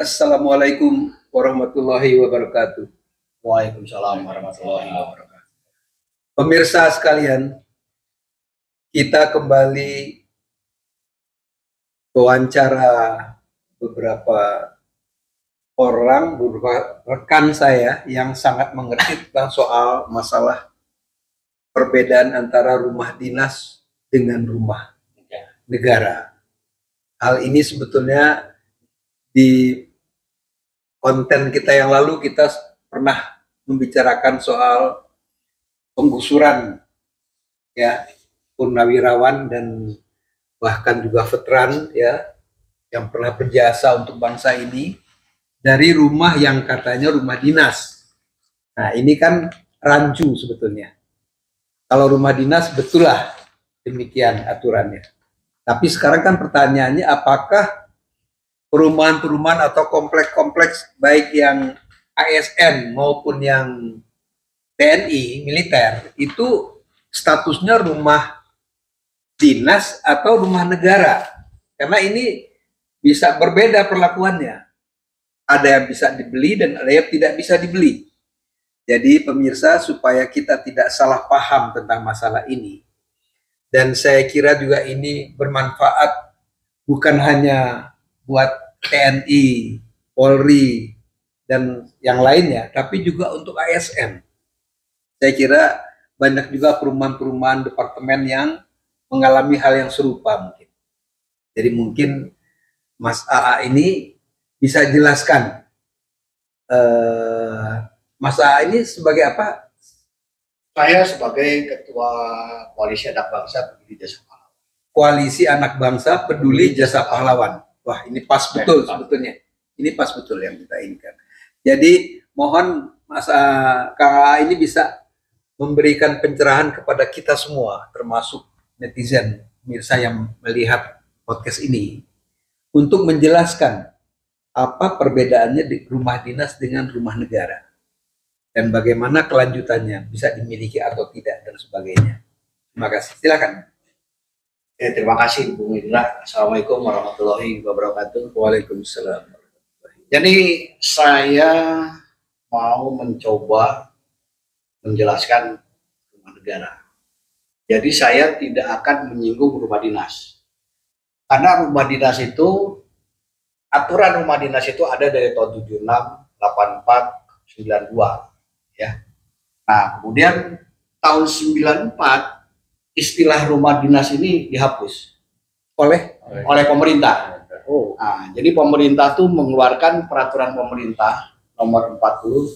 Assalamualaikum warahmatullahi wabarakatuh. Waalaikumsalam warahmatullahi wabarakatuh. Pemirsa sekalian, kita kembali wawancara beberapa orang, beberapa rekan saya yang sangat mengerti tentang soal masalah perbedaan antara rumah dinas dengan rumah negara. Hal ini sebetulnya di konten kita yang lalu kita pernah membicarakan soal penggusuran ya purnawirawan dan bahkan juga veteran ya yang pernah berjasa untuk bangsa ini dari rumah yang katanya rumah dinas. Nah, ini kan rancu sebetulnya. Kalau rumah dinas betul lah demikian aturannya. Tapi sekarang kan pertanyaannya, apakah perumahan-perumahan atau kompleks-kompleks baik yang ASN maupun yang TNI militer itu statusnya rumah dinas atau rumah negara? Karena ini bisa berbeda perlakuannya. Ada yang bisa dibeli dan ada yang tidak bisa dibeli. Jadi pemirsa, supaya kita tidak salah paham tentang masalah ini, dan saya kira juga ini bermanfaat bukan hanya buat TNI, Polri, dan yang lainnya, tapi juga untuk ASN. Saya kira banyak juga perumahan-perumahan departemen yang mengalami hal yang serupa mungkin. Jadi mungkin Mas AA ini bisa jelaskan. Mas AA ini sebagai apa? Saya sebagai Ketua Koalisi Anak Bangsa Peduli Jasa Pahlawan. Koalisi Anak Bangsa Peduli Jasa Pahlawan. Wah, ini pas betul sebetulnya. Ini pas betul yang kita inginkan. Jadi mohon Mas Kang AA ini bisa memberikan pencerahan kepada kita semua, termasuk netizen, pemirsa yang melihat podcast ini, untuk menjelaskan apa perbedaannya di rumah dinas dengan rumah negara dan bagaimana kelanjutannya, bisa dimiliki atau tidak dan sebagainya. Terima kasih. Silakan. Terima kasih Bu Indra. Assalamualaikum warahmatullahi wabarakatuh. Waalaikumsalam. Jadi saya mau mencoba menjelaskan rumah negara. Jadi saya tidak akan menyinggung rumah dinas. Karena rumah dinas itu, aturan rumah dinas itu ada dari tahun 76, 84, 92. Ya. Nah, kemudian tahun 94 istilah rumah dinas ini dihapus oleh pemerintah. Oh. Nah, jadi pemerintah tuh mengeluarkan peraturan pemerintah nomor 40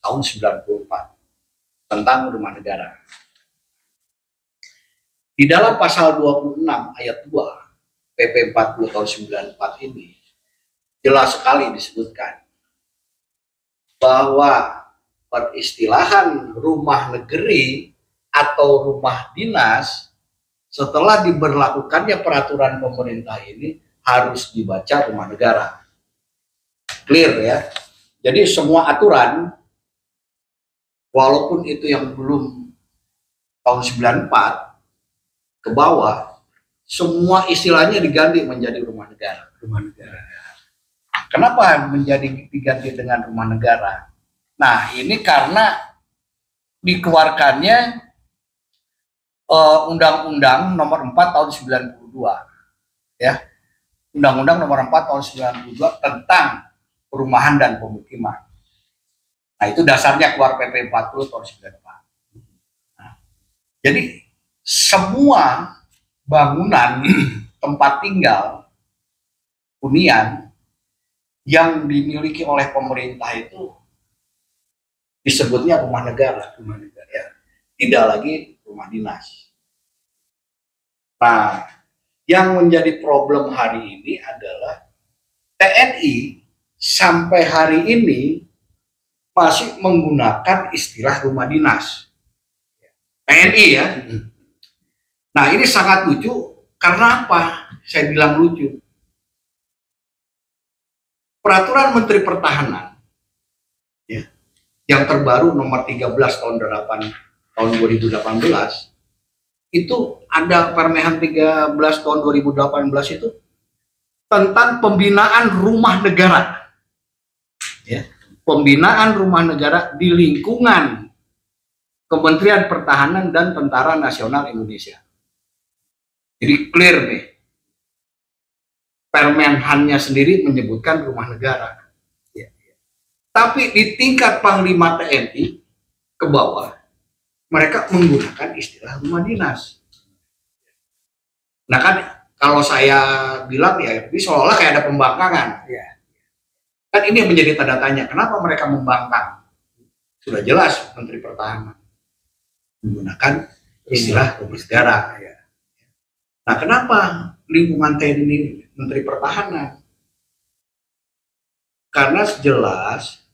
tahun 94 tentang rumah negara. Di dalam pasal 26 ayat 2 PP 40 tahun 94 ini jelas sekali disebutkan bahwa peristilahan rumah negeri atau rumah dinas setelah diberlakukannya peraturan pemerintah ini harus dibaca rumah negara. Clear ya. Jadi semua aturan walaupun itu yang belum tahun 94 ke bawah, semua istilahnya diganti menjadi rumah negara. Rumah negara. Kenapa menjadi diganti dengan rumah negara? Nah, ini karena dikeluarkannya Undang-Undang nomor 4 tahun 92 ya. Undang-Undang nomor 4 tahun 92 tentang perumahan dan pemukiman. Nah, itu dasarnya keluar PP 40 tahun 94. Nah, jadi semua bangunan tempat tinggal hunian yang dimiliki oleh pemerintah itu disebutnya rumah negara, ya. Tidak lagi rumah dinas. Nah, yang menjadi problem hari ini adalah TNI sampai hari ini masih menggunakan istilah rumah dinas. TNI ya. Nah, ini sangat lucu. Karena apa? Saya bilang lucu. Peraturan Menteri Pertahanan ya, yang terbaru nomor 13 tahun 2018 itu ada Permehan 13 tahun 2018 itu tentang pembinaan rumah negara. ya, pembinaan rumah negara di lingkungan Kementerian Pertahanan dan Tentara Nasional Indonesia. Jadi clear nih. Permenhannya sendiri menyebutkan rumah negara. Ya. Tapi di tingkat Panglima TNI ke bawah, mereka menggunakan istilah rumah dinas. Nah kan kalau saya bilang ya, ini seolah-olah kayak ada pembangkangan. Ya. Kan ini yang menjadi tanda tanya, kenapa mereka membangkang? Sudah jelas Menteri Pertahanan menggunakan istilah rumah negara. Ya. Nah kenapa lingkungan TNI Menteri Pertahanan? Karena jelas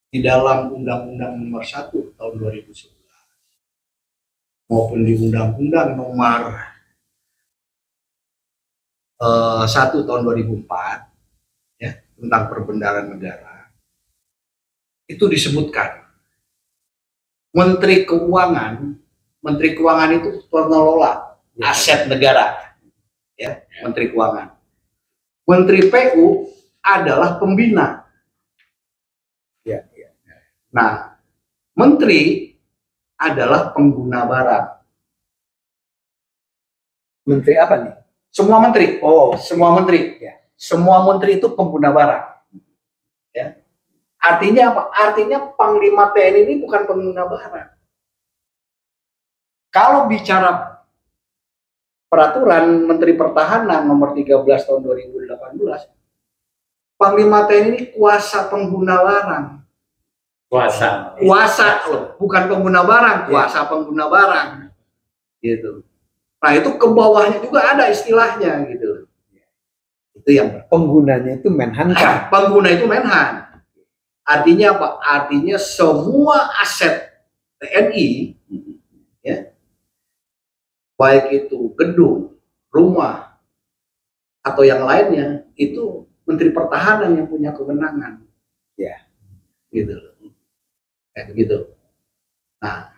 di dalam Undang-Undang Nomor 1 tahun 2011 maupun di Undang-Undang Nomor 1 tahun 2004 ya, tentang perbendaharaan negara, itu disebutkan Menteri Keuangan itu pengelola aset negara, ya, Menteri Keuangan. Menteri PU adalah pembina. Ya, ya. Nah, Menteri adalah pengguna barang. Menteri apa nih? Semua menteri. Oh, semua menteri. Ya. Semua menteri itu pengguna barang. Ya. Artinya apa? Artinya Panglima TNI ini bukan pengguna barang. Kalau bicara Peraturan Menteri Pertahanan Nomor 13 tahun 2018, Panglima TNI ini kuasa pengguna barang. Kuasa loh, bukan pengguna barang, kuasa pengguna barang. Gitu. Nah, itu ke bawahnya juga ada istilahnya gitu. Itu yang penggunanya itu Menhan. Pengguna itu Menhan. Artinya apa? Artinya semua aset TNI ya, baik itu gedung, rumah, atau yang lainnya, itu Menteri Pertahanan yang punya kewenangan. Ya, gitu. Kayak begitu. Nah,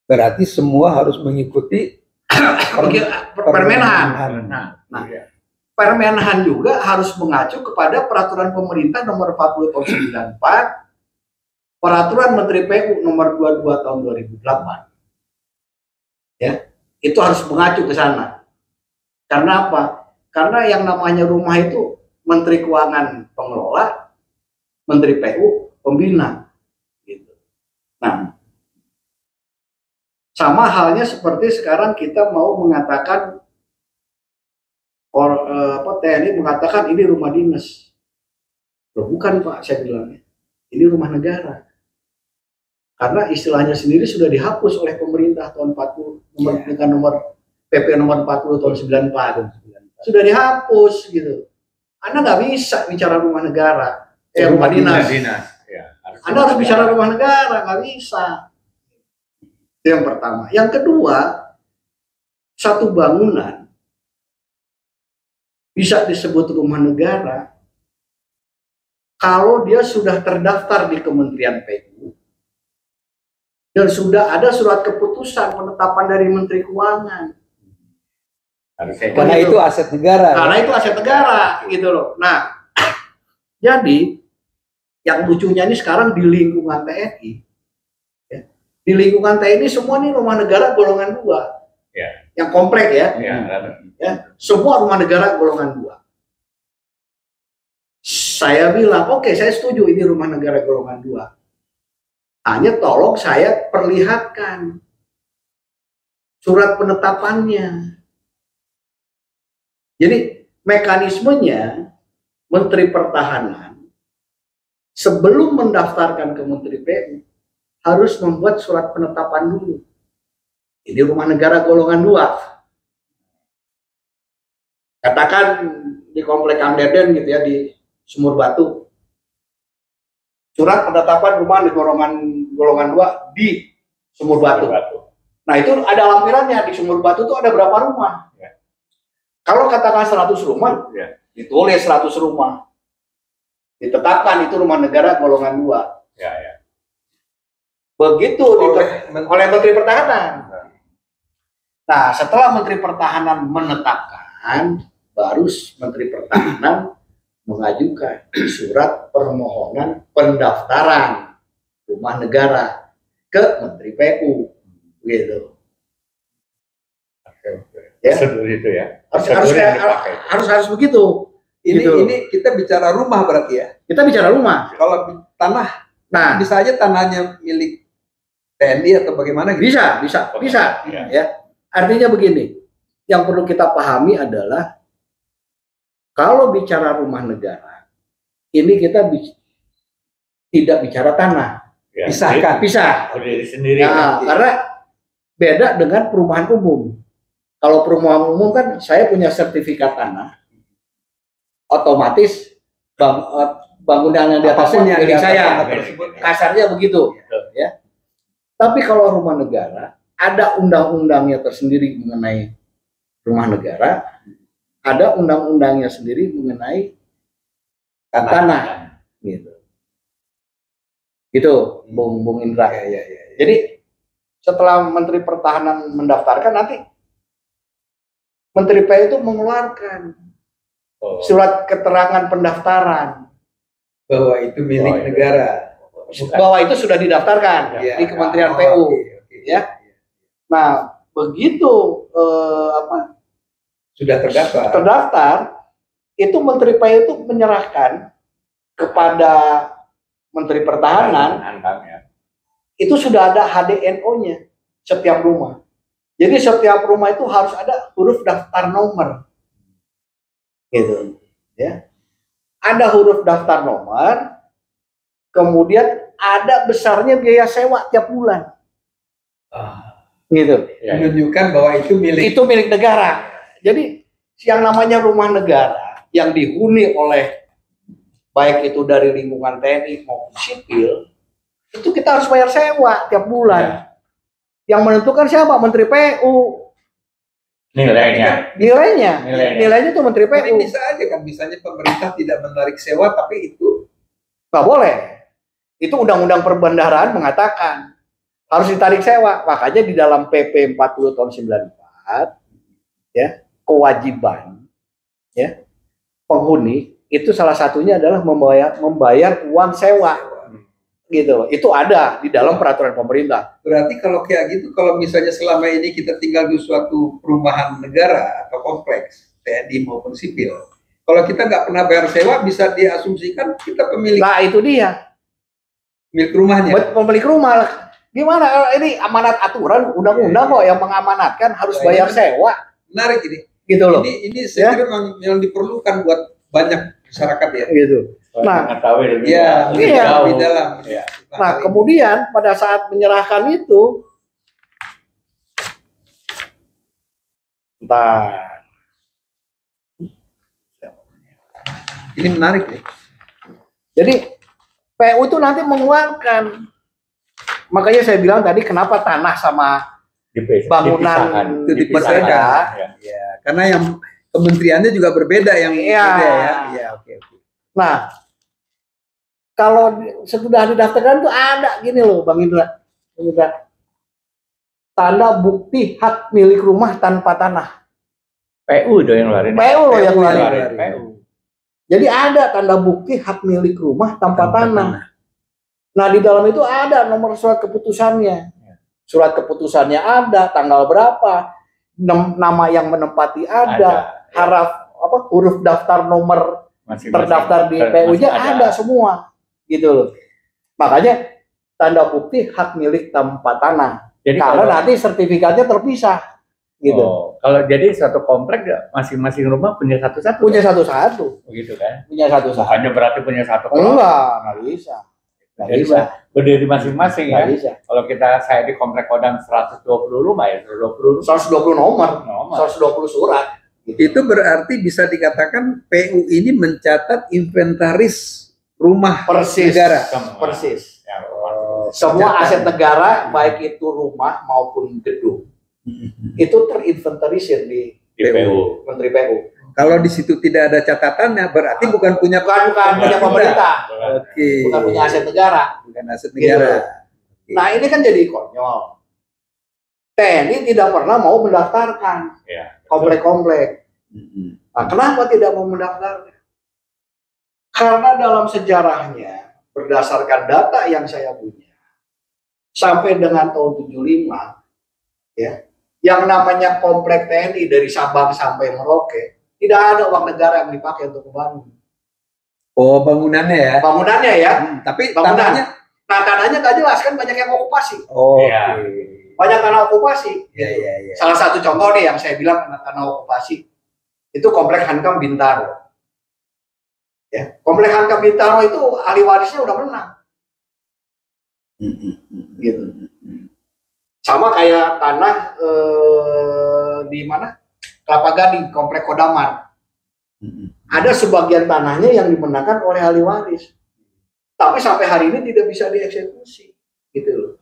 berarti semua harus mengikuti Permenhan. Nah, Permenhan juga harus mengacu kepada Peraturan Pemerintah Nomor 40 tahun 94, Peraturan Menteri PU Nomor 22 tahun 2008. Ya. Itu harus mengacu ke sana. Karena apa? Karena yang namanya rumah itu Menteri Keuangan pengelola, Menteri PU pembina. Gitu. Nah, sama halnya seperti sekarang kita mau mengatakan TNI mengatakan ini rumah dinas. Loh, bukan Pak, saya bilangnya. Ini rumah negara. Karena istilahnya sendiri sudah dihapus oleh pemerintah tahun 40 dengan nomor PP nomor 40 tahun 94. Sudah dihapus gitu. Anda nggak bisa bicara rumah negara, rumah dinas. Ya, Anda harus bicara rumah negara, nggak bisa. Itu yang pertama. Yang kedua, satu bangunan bisa disebut rumah negara kalau dia sudah terdaftar di Kementerian PU dan sudah ada surat keputusan penetapan dari Menteri Keuangan. Karena itu aset negara. Karena itu aset negara, gitu loh. Nah, jadi yang lucunya ini sekarang di lingkungan TNI, ya, di lingkungan TNI semua nih rumah negara golongan 2, ya, yang komplek ya, ya, semua rumah negara golongan 2. Saya bilang, oke, saya setuju ini rumah negara golongan 2. Hanya tolong saya perlihatkan surat penetapannya. Jadi mekanismenya Menteri Pertahanan sebelum mendaftarkan ke Menteri PU harus membuat surat penetapan dulu. Ini rumah negara golongan 2. Katakan di Komplek Kang Deden gitu ya, di Sumur Batu. Surat penetapan rumah di golongan 2 di Sumur Batu. Nah, itu ada lampirannya. Di Sumur Batu itu ada berapa rumah? Ya. Kalau katakan 100 rumah, ya, ditulis 100 rumah. Ditetapkan itu rumah negara golongan 2. Ya, ya. Begitu oleh Menteri Pertahanan. Nah, setelah Menteri Pertahanan menetapkan, baru Menteri Pertahanan mengajukan surat permohonan pendaftaran rumah negara ke Menteri PU, gitu. Ya, itu ya. Harus begitu. Ini Gitu. ini kita bicara rumah berarti ya. Kita bicara rumah. Kalau tanah, Nah, bisa aja tanahnya milik TNI atau bagaimana gitu. bisa. Ya. Artinya begini, yang perlu kita pahami adalah kalau bicara rumah negara, ini kita tidak bicara tanah. Ya, Pisah. Berdiri sendiri. Nah, karena beda dengan perumahan umum. Kalau perumahan umum kan saya punya sertifikat tanah, otomatis bangunan yang di atasnya milik saya. Kasarnya begitu. Ya. Tapi kalau rumah negara, ada undang-undangnya tersendiri mengenai rumah negara, ada undang-undangnya sendiri mengenai tanah. Gitu. Gitu, Bung Indra. Ya. Jadi setelah Menteri Pertahanan mendaftarkan, nanti Menteri PU itu mengeluarkan surat keterangan pendaftaran bahwa itu milik negara. bahwa itu sudah didaftarkan di Kementerian PU. Ya. Nah, begitu sudah terdaftar, itu Menteri PU itu menyerahkan kepada Menteri Pertahanan, itu sudah ada HDNO-nya setiap rumah. Jadi setiap rumah itu harus ada huruf daftar nomor, gitu, ya. Ada huruf daftar nomor, kemudian ada besarnya biaya sewa tiap bulan, gitu. Menunjukkan bahwa itu milik negara. Jadi yang namanya rumah negara yang dihuni oleh baik itu dari lingkungan TNI maupun sipil, itu kita harus bayar sewa tiap bulan. Yang menentukan siapa? Menteri PU. Nilainya itu Menteri PU. Tapi bisa aja kan, misalnya pemerintah tidak menarik sewa, tapi itu nggak boleh. Itu Undang-Undang Perbendaharaan mengatakan harus ditarik sewa. Makanya di dalam PP 40 tahun 94, ya, kewajiban, ya, penghuni itu salah satunya adalah membayar uang sewa, gitu. Itu ada di dalam peraturan pemerintah. Berarti kalau kayak gitu, kalau misalnya selama ini kita tinggal di suatu perumahan negara atau kompleks TNI maupun sipil, kalau kita nggak pernah bayar sewa, bisa diasumsikan kita pemilik. Nah, itu dia. Milik rumahnya. Pemilik rumah. Gimana? Ini amanat aturan undang-undang kok yang mengamanatkan harus bayar sewa. Menarik ini. Gitu loh. Ini saya kira yang diperlukan buat banyak masyarakat ya. Gitu. Nah, lebih dalam. Ya. Nah, kemudian pada saat menyerahkan itu, ini menarik nih. Jadi PU itu nanti mengeluarkan, makanya saya bilang tadi kenapa tanah sama bangunan itu dipisahkan. Ya, karena yang kementeriannya juga berbeda yang berbeda ya. Ya, oke. Nah, kalau sudah didaftarkan tuh ada gini loh, Bang Indra. Tanda bukti hak milik rumah tanpa tanah. PU dong yang ngeluarin. PU loh yang ngeluarin. Jadi ada tanda bukti hak milik rumah tanpa tanah. Nah, di dalam itu ada nomor surat keputusannya. Surat keputusannya ada, tanggal berapa, nama yang menempati ada, huruf daftar nomor terdaftar di PU-nya ada semua, gitu loh. Makanya tanda bukti hak milik tanpa tanah. Jadi karena nanti sertifikatnya terpisah, gitu. Kalau jadi satu komplek masing-masing rumah punya satu-satu. Punya satu-satu. Begitu kan? Punya satu-satu. Hanya berarti punya satu komplek. Nggak bisa. Nggak bisa. Berdiri masing-masing ya. Bisa. Kalau saya di komplek Kodam 120 rumah ya, 120 nomor. 120 surat. Itu berarti bisa dikatakan PU ini mencatat inventaris rumah negara. Persis. Semua aset negara, baik itu rumah maupun gedung, itu terinventarisir di PU. Menteri PU. Kalau di situ tidak ada catatannya, berarti bukan punya pemerintah. Oke. Bukan punya aset negara. Bukan aset negara. Gitu. Nah, ini kan jadi konyol. TNI tidak pernah mau mendaftarkan komplek-komplek. Nah, kenapa tidak mau mendaftarkan? Karena dalam sejarahnya, berdasarkan data yang saya punya, sampai dengan tahun 75, ya, yang namanya komplek TNI dari Sabang sampai Merauke, tidak ada uang negara yang dipakai untuk membangun. Oh, bangunannya ya. Bangunannya ya, Tapi bangunan. tanahnya. Nah, tanahnya nggak jelas kan, banyak yang okupasi. Oh, Iya. oke. Banyak tanah okupasi. Iya, iya, iya. Salah satu contoh nih yang saya bilang tanah okupasi, itu komplek Hankam Bintaro. Ya, komplek Hankam Bintaro itu ahli warisnya udah menang. Gitu. Sama kayak tanah di mana? Kelapa Gading, komplek Kodamar. Ada sebagian tanahnya yang dimenangkan oleh ahli waris, tapi sampai hari ini tidak bisa dieksekusi, gitu loh.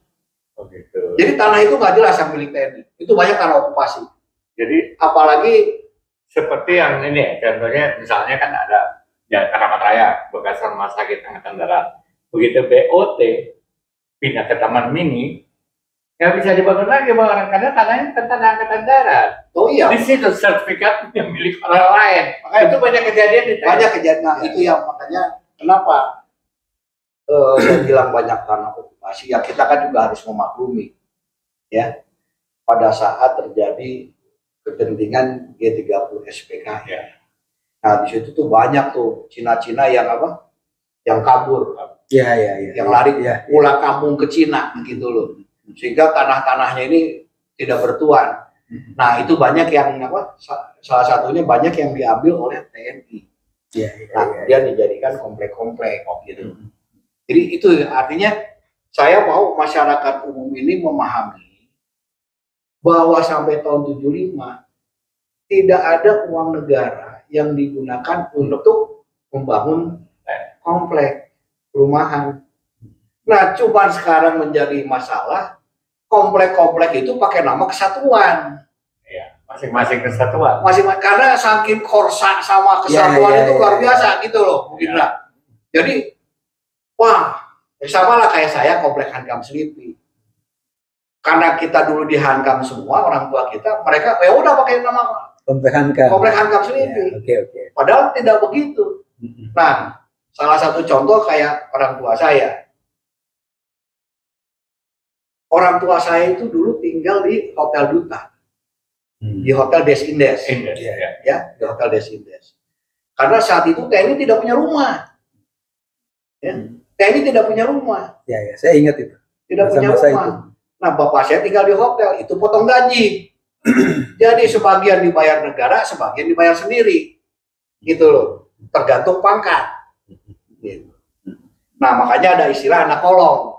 Oh gitu. Jadi tanah itu nggak jelas yang milik TNI, itu banyak tanah okupasi. Jadi Apalagi seperti yang ini ya, contohnya misalnya kan ada Jalan Keramat Raya bekas rumah sakit Angkatan Darat. Begitu BOT pindah ke Taman Mini, nggak bisa dibangun lagi bang, karena tanahnya kan tanah Angkatan Darat. oh iya, Di situ sertifikatnya milik orang lain. makanya Itu banyak kejadian di banyak kejadian. Nah, itu yang makanya kenapa saya bilang banyak tanah okupasi. Ya kita kan juga harus memaklumi, ya, pada saat terjadi kegentingan G30 SPK. Ya. Nah di situ tuh banyak tuh Cina-Cina yang apa? Yang kabur, Iya, iya, iya. yang lari Iya. pulang kampung ke Cina gitu loh. Sehingga tanah-tanahnya ini tidak bertuan. Nah itu banyak yang apa? Salah satunya banyak yang diambil oleh TNI. Iya, iya, Nah iya. kemudian dijadikan komplek-komplek gitu. Jadi itu artinya saya mau masyarakat umum ini memahami bahwa sampai tahun 75 tidak ada uang negara yang digunakan untuk membangun komplek perumahan. Nah, cuman sekarang menjadi masalah komplek-komplek itu pakai nama kesatuan. Ya, masing-masing kesatuan. Karena saking korsa sama kesatuan Ya, ya, itu ya, luar ya. biasa gitu loh, mungkin lah. Jadi, wah, sama lah kayak saya komplek Hankam Selipi. Karena kita dulu di Hankam semua orang tua kita, mereka ya udah pakai nama Komplek Hankam. komplek Hankam Ya, Selipi. oke, oke. Padahal tidak begitu. Nah, salah satu contoh kayak orang tua saya. Orang tua saya itu dulu tinggal di Hotel Duta, di Hotel Des Indes, Indes, Iya. ya. ya, di Hotel Des Indes. Karena saat itu TNI tidak punya rumah, ya. TNI tidak punya rumah, Ya, ya, saya ingat itu. tidak punya Masa-masa rumah. itu. Nah, bapak saya tinggal di hotel, itu potong gaji. Jadi sebagian dibayar negara, sebagian dibayar sendiri, gitu loh, tergantung pangkat. Gitu. Nah, makanya ada istilah anak kolong.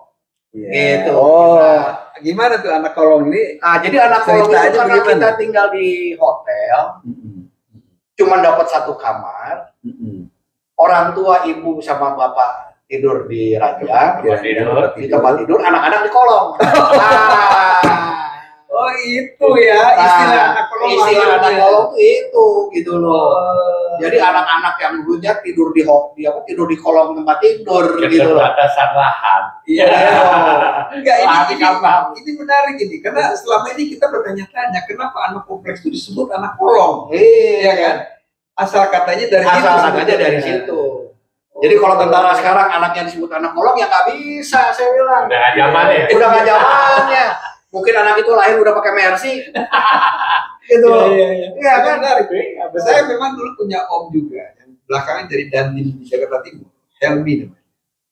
Iya. Gitu. Oh, Nah, gimana tuh anak kolong ini? Nah, jadi anak kolong itu Ceritanya karena bagaimana? kita tinggal di hotel, cuma dapat satu kamar, orang tua ibu sama bapak tidur di ranjang, Tempat tidur. di tempat tidur, anak-anak di kolong. Oh, itu ya istilah anak kolong. Istilah anak akhirnya. kolong itu gitu loh. Oh. Jadi anak-anak yang dulunya tidur di tidur di kolong tempat tidur gitu loh. Keterbatasan lahan. Iya. Enggak, Lahan gampang. ini menarik ini karena selama ini kita bertanya-tanya kenapa anak kompleks itu disebut anak kolong, Iya kan? Asal katanya dari Asal situ. katanya dari situ. Jadi kalau tentara sekarang anaknya disebut anak kolong ya nggak bisa, saya bilang. Udah nggak zaman ya. Udah nggak zamannya. Mungkin anak itu lahir udah pakai Mercy. Gitu. Iya. Iya kan? Menarik. Saya memang dulu punya om juga yang belakangan jadi dandim di Jakarta Timur, Helmi namanya.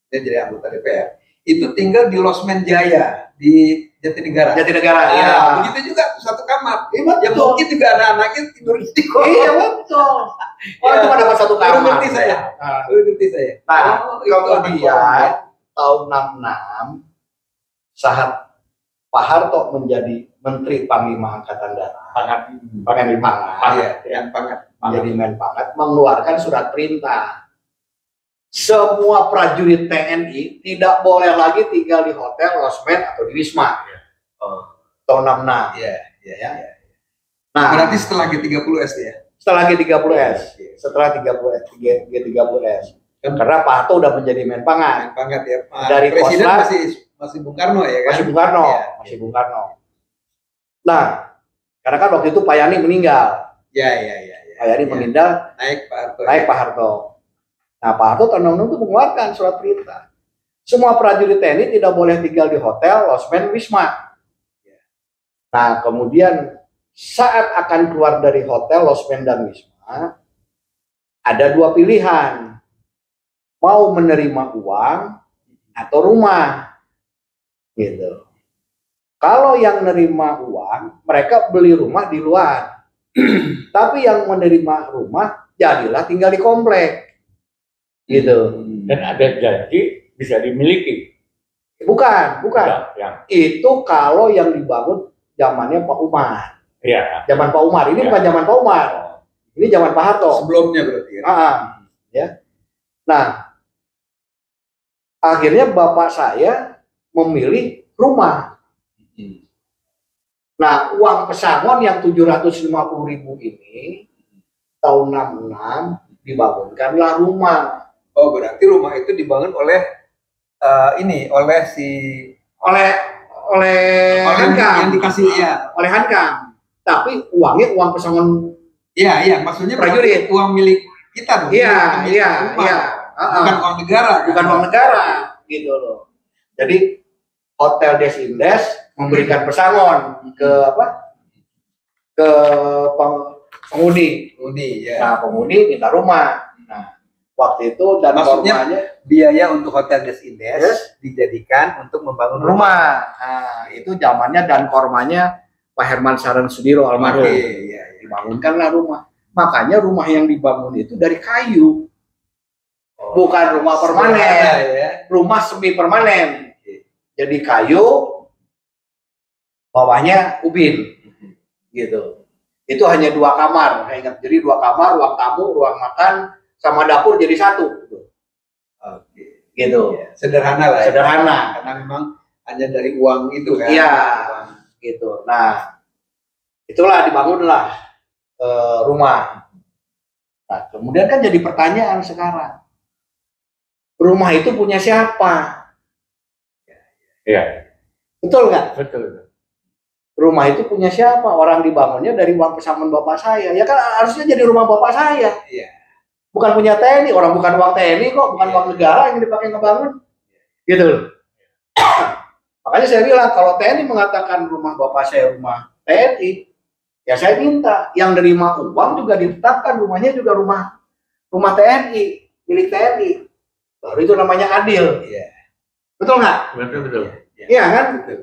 Dia jadi anggota DPR. Itu tinggal di Losmen Jaya di Jatinegara. Jatinegara. Nah, Iya. begitu juga satu kamar. Iya, Ya betul. mungkin juga ada anaknya tidur di kolong. Iya betul. Oh, Iya. cuma dapat satu Baru kamar. ngerti saya. Nah, Baru ngerti saya. Nah, Oh, itu anak kolong. kemudian tahun 66 saat Pak Harto menjadi Menteri Panglima Angkatan Darat, Menpangan, Iya, yang pangkat. menjadi Menpangan, mengeluarkan surat perintah. Semua prajurit TNI tidak boleh lagi tinggal di hotel, losmen atau di wisma. Tahun 66. Iya. Ya. Nah, Berarti setelah G30S ya. setelah G30S, setelah G30S, karena Pak Harto udah menjadi Menpangan. Pangkat ya. Dari Presiden Kosrat, masih Bung Karno ya kan? masih Bung Karno, Iya. masih Bung Karno. Nah, karena kan waktu itu Pak Yani meninggal, Ya. Pak Yani Iya. meninggal, Naik Pak Harto. naik ya. Pak Harto. Nah, Pak Harto tahun 66 itu mengeluarkan surat perintah. Semua prajurit TNI tidak boleh tinggal di hotel, losmen, wisma. Nah, kemudian saat akan keluar dari hotel, losmen, dan wisma, ada dua pilihan. Mau menerima uang atau rumah. Gitu. Kalau yang menerima uang, mereka beli rumah di luar. Tapi yang menerima rumah, jadilah tinggal di komplek. Gitu. Dan ada janji bisa dimiliki. Bukan. Yang Itu kalau yang dibangun zamannya Pak Umar. ya. Zaman Pak Umar. Ini bukan zaman Pak Umar. Ini zaman Pak Harto. Sebelumnya berarti ya. Ya. Nah, akhirnya bapak saya memilih rumah. Nah, uang pesangon yang 750.000 ini tahun 66 dibangunkanlah rumah. Oh, berarti rumah itu dibangun oleh oleh Hankam. yang dikasih ya. Oleh Hankam. Tapi uangnya uang pesangon. Iya, maksudnya prajurit. Uang milik kita dong. Iya. Bukan uang negara. Bukan uang negara, gitu loh. Jadi Hotel Des Indes memberikan pesangon ke penghuni. Ya. Nah, penghuni minta rumah. Nah, waktu itu dan maksudnya biaya untuk Hotel Des Indes dijadikan untuk membangun rumah. Nah, itu zamannya dan kormanya Pak Herman Saran Sudiro almarhum. Iya. Dibangunkanlah rumah. Makanya rumah yang dibangun itu dari kayu. Bukan rumah permanen. Ya. Rumah semi permanen. Jadi kayu, bawahnya ubin. Gitu. Itu hanya 2 kamar. Saya ingat, jadi 2 kamar, ruang tamu, ruang makan, sama dapur jadi 1. Oke. Gitu. Ya. Sederhana lah. Sederhana. Karena memang hanya dari uang itu kan. Iya. Gitu. Nah, itulah dibangunlah rumah. Nah, kemudian kan jadi pertanyaan sekarang. Rumah itu punya siapa? Iya. Betul nggak? Betul. Rumah itu punya siapa? Orang dibangunnya dari uang pesangon bapak saya. Ya kan harusnya jadi rumah bapak saya. Iya. Bukan punya TNI. Orang bukan uang TNI kok. Bukan uang negara yang dipakai ngebangun. Gitu. Makanya saya bilang kalau TNI mengatakan rumah bapak saya rumah TNI, ya saya minta yang nerima uang juga ditetapkan rumahnya juga rumah TNI, milik TNI. Baru itu namanya adil. Iya. Betul nggak? Betul. Iya kan? Betul.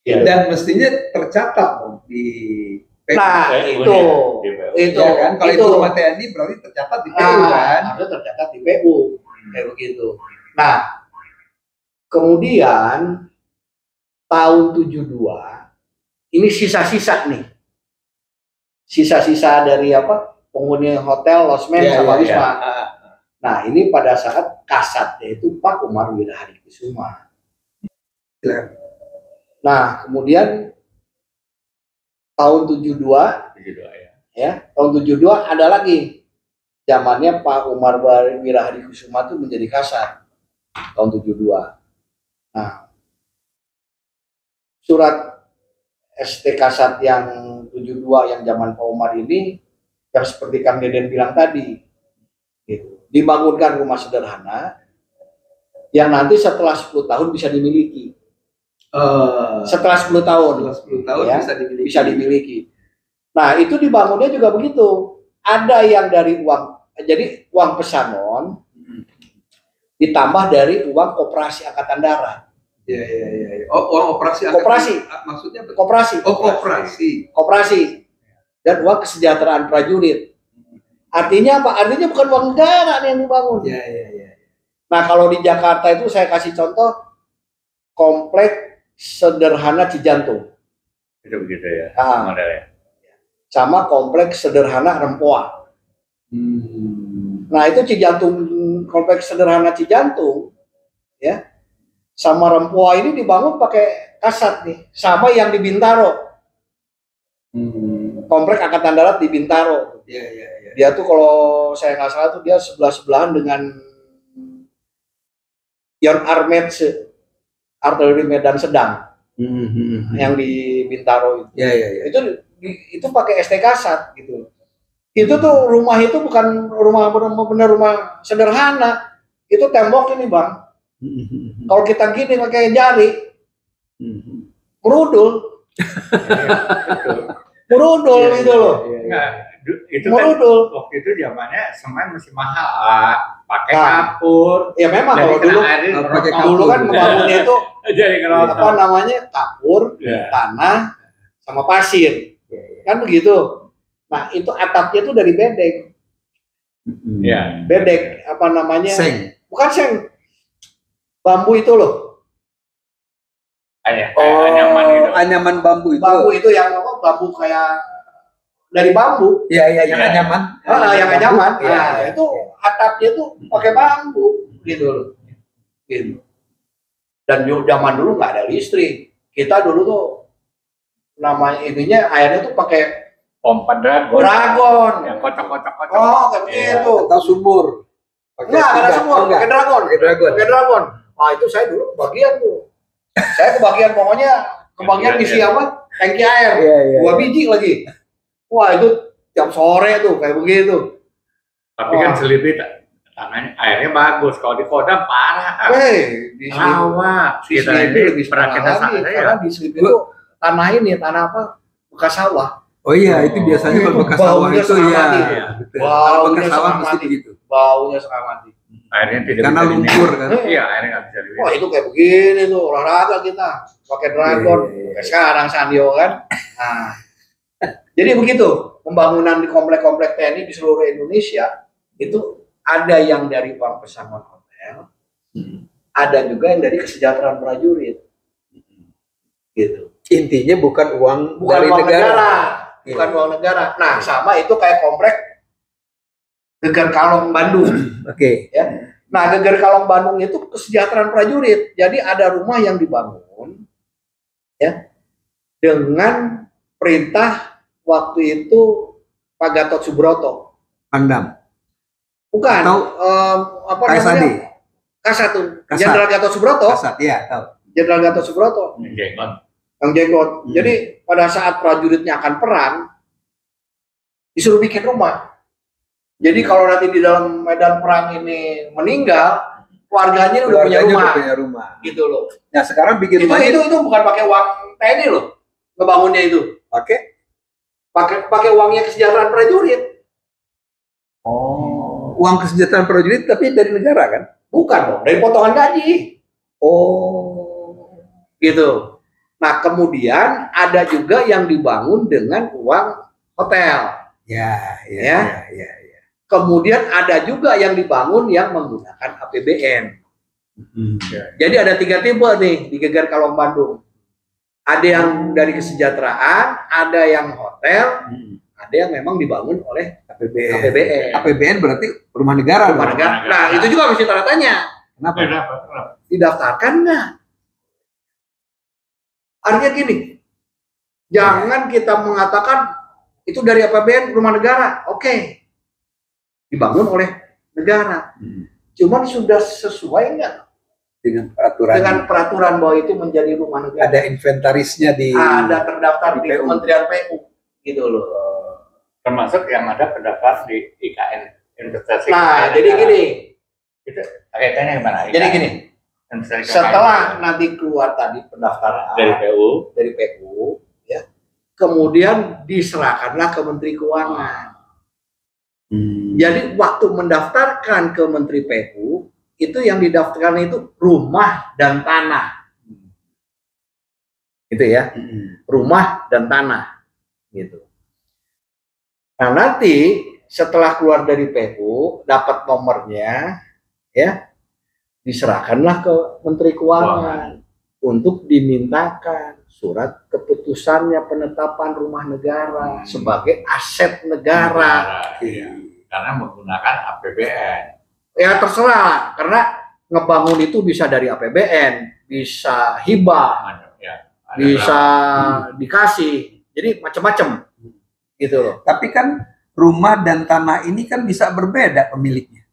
Ya. Dan mestinya tercatat dong di PU. Nah, itu Ya kan? Kalau itu rumah TNI berarti tercatat di PU kan? Harus tercatat di PU. Kayak begitu. Nah, kemudian tahun 72 ini sisa-sisa nih. Sisa-sisa dari penghuni hotel, losmen, sama wisma. Nah, ini pada saat kasatnya itu Pak Umar Wirahadikusuma. Nah, kemudian tahun 72 ya. Tahun 72 ada lagi. Zamannya Pak Umar Wirahadikusuma itu menjadi kasat. Tahun 72. Nah, surat ST Kasat yang 72 yang zaman Pak Umar ini yang seperti Kang Deden bilang tadi, gitu. Dibangunkan rumah sederhana yang nanti setelah 10 tahun bisa dimiliki. Setelah 10 tahun, ya, bisa dimiliki. Nah, itu dibangunnya juga begitu. Ada yang dari uang, jadi uang pesangon ditambah dari uang koperasi Angkatan Darat. Iya. Oh, uang operasi. Maksudnya koperasi. Oh, koperasi. Koperasi. Dan uang kesejahteraan prajurit. Artinya apa? Artinya bukan uang negara yang dibangun. Iya. Nah, kalau di Jakarta itu saya kasih contoh komplek sederhana Cijantung. Itu begitu ya. Modelnya. Sama komplek sederhana Rempoa. Nah, itu Cijantung, komplek sederhana Cijantung, ya, sama Rempoa ini dibangun pakai kasat nih, sama yang di Bintaro. Komplek Angkatan Darat di Bintaro. Iya. Dia tuh kalau saya nggak salah tuh dia sebelahan dengan Yon Armetse, artileri Medan Sedang, yang di Bintaro itu. Iya. Itu pakai ST Kasat gitu. Itu tuh rumah itu bukan rumah benar-benar rumah sederhana. Itu tembok ini Bang. Kalau kita gini pakai jari, merudul. Merudul itu loh. Enggak, itu kan Merudul. waktu itu zamannya semen masih mahal, pakai kapur. Ya memang Jadi kalau kena dulu air, pakai rokok. dulu kan ngebangunnya itu Jadi kerotok. apa namanya kapur, Iya. tanah, sama pasir, kan begitu. Nah itu atapnya itu dari bedeng, Iya. bedek apa namanya? Seng. Bukan seng, bambu itu loh. Anyaman gitu. Anyaman bambu itu. Bambu itu yang apa? Bambu kayak dari bambu. Iya, iya, yang Iya. anyaman. Yang Bambu. anyaman. Iya, Nah iya. itu atapnya tuh pakai bambu, gitu loh. Gitu. Dan zaman dulu nggak ada listrik. Kita dulu tuh namanya ininya airnya tuh pakai Pompa dragon. dragon. Yang kocok-kocok-kocok. Oh, kayak Iya. begitu. Atau sumur. Pakai Enggak, ada tiga. semua, Oh, enggak. pakai dragon. Pakai dragon. Pakai dragon. Nah, itu saya dulu kebagian tuh. Saya kebagian pokoknya kebagian Iya, isi iya. apa? Tangki air. Iya, iya. 2 biji lagi. Wah, itu jam sore tuh kayak begitu. Tapi kan Wah. Selipi tanahnya airnya bagus. Kalau di Kodam parah. Hei, di Rawa. di Kita Selipi ini lebih pernah parah kita lagi, sana karena ya. di Selipi itu tanah ini, tanah apa? Bekas sawah. Oh iya, itu biasanya Itu kalau bekas sawah baunya itu setengah ya. mati. Betul. Baunya Kalau bekas sawah setengah mesti mati. begitu. Baunya setengah mati. Airnya tidak Karena bisa lumpur diminum. kan. Iya, airnya nggak bisa diminum. Wah, itu kayak begini tuh olahraga kita. Pakai dragon. Iya, iya, iya. Kayak sekarang Sandio kan. Nah, jadi begitu. Pembangunan di komplek-komplek TNI di seluruh Indonesia itu ada yang dari uang pesangon hotel, ada juga yang dari kesejahteraan prajurit. Gitu. Intinya bukan uang Bukan dari uang negara. negara, bukan Iya. uang negara. Nah, sama itu kayak komplek Geger Kalong Bandung. Oke. Ya. Nah, Geger Kalong Bandung itu kesejahteraan prajurit. Jadi ada rumah yang dibangun ya dengan perintah waktu itu Pak Gatot Subroto. Pangdam. Bukan Atau apa KSAD. namanya? Kasat tuh. Kasat. Jenderal Gatot Subroto. Kasat, ya, tahu. Jenderal Gatot Subroto. Jenggot. Yang jenggot. Hmm. Jadi pada saat prajuritnya akan perang disuruh bikin rumah. Jadi kalau nanti di dalam medan perang ini meninggal, keluarganya udah punya Keluarganya rumah. udah punya rumah. Gitu loh. Nah, sekarang bikin Itu, rumahnya itu bukan pakai uang TNI loh. Ngebangunnya itu. Pakai uangnya kesejahteraan prajurit. Oh, uang kesejahteraan prajurit tapi dari negara kan? Bukan dong, dari potongan gaji. Oh. Gitu. Nah, kemudian ada juga yang dibangun dengan uang hotel. Ya, ya, Ya. ya, ya. Kemudian ada juga yang dibangun yang menggunakan APBN. Hmm. Jadi ada 3 tipe nih di Geger Kalong Bandung. Ada yang dari kesejahteraan, ada yang hotel, ada yang memang dibangun oleh APBN. APBN. APBN berarti rumah negara. Rumah dong. negara. Nah, itu juga mesti tanda tanya. Kenapa? Kenapa? Didaftarkan nggak? Artinya gini, jangan kita mengatakan itu dari APBN rumah negara. Oke, dibangun oleh negara. Cuman sudah sesuai nggak Dengan peraturan. dengan peraturan bahwa itu menjadi rumah negara? Ada inventarisnya di. Ada terdaftar di di PU. Kementerian PU, gitu loh. Termasuk yang ada pendaftar di IKN, investasi. Nah, IKN jadi negara. gini, Itu kaitannya gimana? jadi IKN? gini. Investasi Setelah IKN. nanti keluar tadi pendaftaran dari PU, dari PU, ya, kemudian diserahkanlah ke Menteri Keuangan. Jadi waktu mendaftarkan ke Menteri PU itu yang didaftarkan itu rumah dan tanah, gitu ya, rumah dan tanah, gitu. Nah nanti setelah keluar dari PU dapat nomornya, ya, diserahkanlah ke Menteri Keuangan untuk dimintakan surat keputusannya penetapan rumah negara sebagai aset negara. Iya. Karena menggunakan APBN. Ya terserah, karena ngebangun itu bisa dari APBN, bisa hibah, Ya, ada bisa dikasih, jadi macam-macam, gitu loh. Tapi kan rumah dan tanah ini kan bisa berbeda pemiliknya.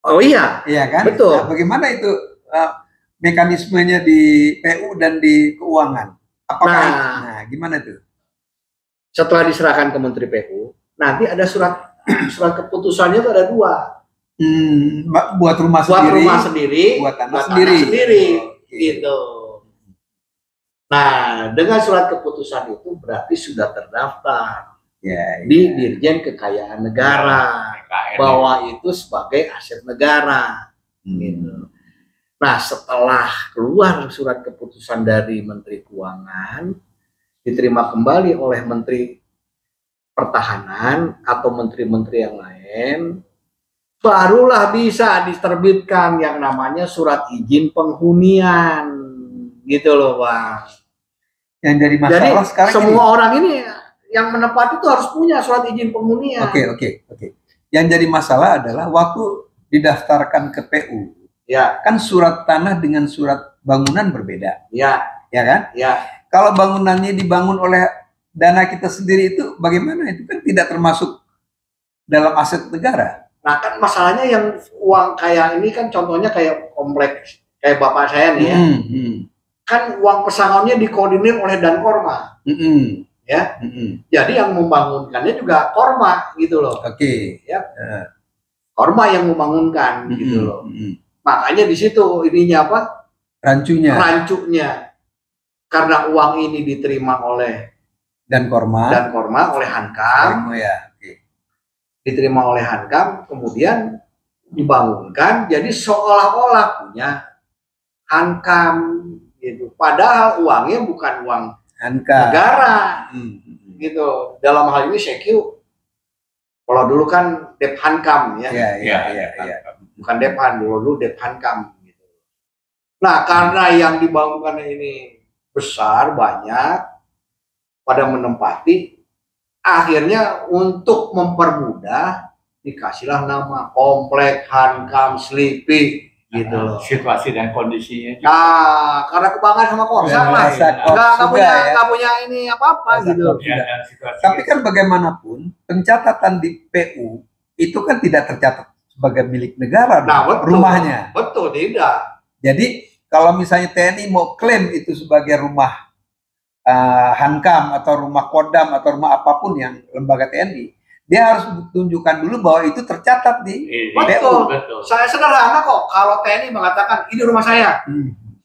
Oh iya, Iya kan? Betul. Nah, bagaimana itu mekanismenya di PU dan di keuangan? Apakah Nah. gimana tuh? setelah diserahkan ke Menteri PU, nanti ada surat surat keputusannya itu ada 2. Buat rumah sendiri, buat tanah sendiri. Gitu. Nah, dengan surat keputusan itu berarti sudah terdaftar di Dirjen Kekayaan Negara bahwa itu sebagai aset negara. Gitu. Nah, setelah keluar surat keputusan dari Menteri Keuangan, diterima kembali oleh Menteri Pertahanan atau menteri-menteri yang lain, barulah bisa diterbitkan yang namanya surat izin penghunian, gitu loh, Bang. Yang jadi masalah Jadi, sekarang semua orang ini yang menempati itu harus punya surat izin penghunian. Oke. Yang jadi masalah adalah waktu didaftarkan ke PU, Ya, kan surat tanah dengan surat bangunan berbeda, ya, ya kan? ya. Kalau bangunannya dibangun oleh dana kita sendiri itu bagaimana? Itu kan tidak termasuk dalam aset negara. Nah, kan masalahnya yang uang kayak ini kan contohnya kayak kompleks kayak bapak saya nih ya. Kan uang pesangonnya dikoordinir oleh Dankorma. Ya. Jadi yang membangunkannya juga Korma gitu loh. Oke. Ya. Korma yang membangunkan gitu loh. Makanya di situ ininya apa? Rancunya. Karena uang ini diterima oleh Dankorma oleh Hankam. Diterima oleh Hankam, kemudian dibangunkan jadi seolah-olah punya Hankam gitu. Padahal uangnya bukan uang Hankam negara. Gitu. Dalam hal ini CQ, kalau dulu kan Dep Hankam ya. Bukan Depan, dulu Dep Hankam gitu. Nah, karena yang dibangunkan ini besar, banyak, pada menempati, akhirnya untuk mempermudah dikasihlah nama komplek Hankam Sleepy gitu loh. Situasi dan kondisinya juga. Nah, karena kebanggaan sama Korsa lah, nggak punya ini apa-apa gitu. Tapi kan bagaimanapun pencatatan di PU itu kan tidak tercatat sebagai milik negara, rumahnya. Betul, tidak. Jadi kalau misalnya TNI mau klaim itu sebagai rumah Hankam atau rumah Kodam atau rumah apapun yang lembaga TNI, dia harus tunjukkan dulu bahwa itu tercatat di PU. Betul. Saya sederhana kok. Kalau TNI mengatakan ini rumah saya,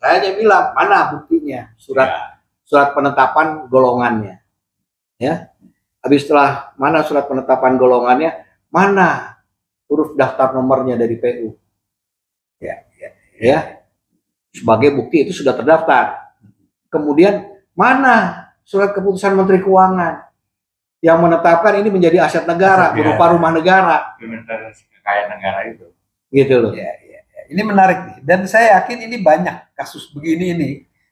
saya aja bilang mana buktinya, surat penetapan golongannya, ya. Habis setelah mana surat penetapan golongannya, mana huruf daftar nomornya dari PU, ya. Sebagai bukti itu sudah terdaftar. Kemudian mana surat keputusan Menteri Keuangan yang menetapkan ini menjadi aset negara berupa rumah negara. Kekayaan negara itu. Gitu loh. Ini menarik nih. Dan saya yakin ini banyak kasus begini ini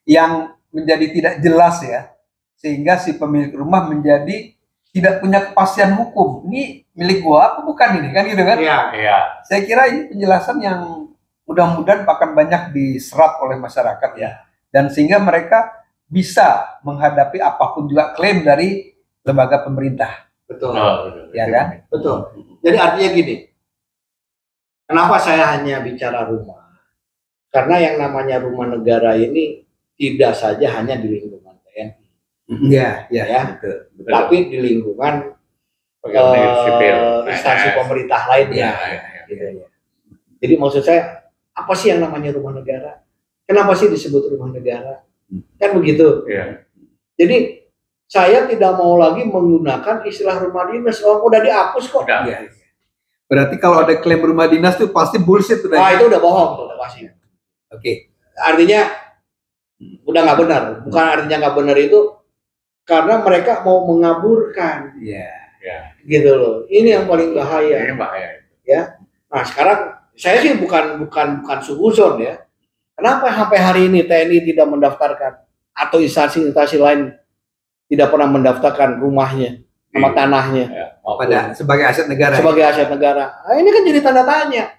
yang menjadi tidak jelas ya. Sehingga si pemilik rumah menjadi tidak punya kepastian hukum. Ini milik gua apa bukan ini kan gitu kan? Iya. Saya kira ini penjelasan yang mudah-mudahan akan banyak diserap oleh masyarakat ya. Dan sehingga mereka bisa menghadapi apapun juga klaim dari lembaga pemerintah. Betul. Ya kan? Betul. Jadi artinya gini. Kenapa saya hanya bicara rumah? Karena yang namanya rumah negara ini tidak saja hanya di lingkungan TNI. Ya. Betul. Tapi di lingkungan instansi pemerintah lainnya. Jadi maksud saya, apa sih yang namanya rumah negara? Kenapa sih disebut rumah negara? Kan begitu. Jadi saya tidak mau lagi menggunakan istilah rumah dinas. Udah dihapus kok. Berarti kalau ada klaim rumah dinas itu pasti bullshit udah. Itu udah bohong tuh, udah pasti. Oke. Artinya udah nggak benar. Bukan artinya nggak benar itu karena mereka mau mengaburkan. Gitu loh. Ini yang paling bahaya. Ini bahaya. Ya. Nah sekarang saya sih bukan suhuzon ya. Kenapa sampai hari ini TNI tidak mendaftarkan atau instansi-instansi lain tidak pernah mendaftarkan rumahnya sama tanahnya sebagai aset negara. Sebagai aset negara. Nah, ini kan jadi tanda tanya.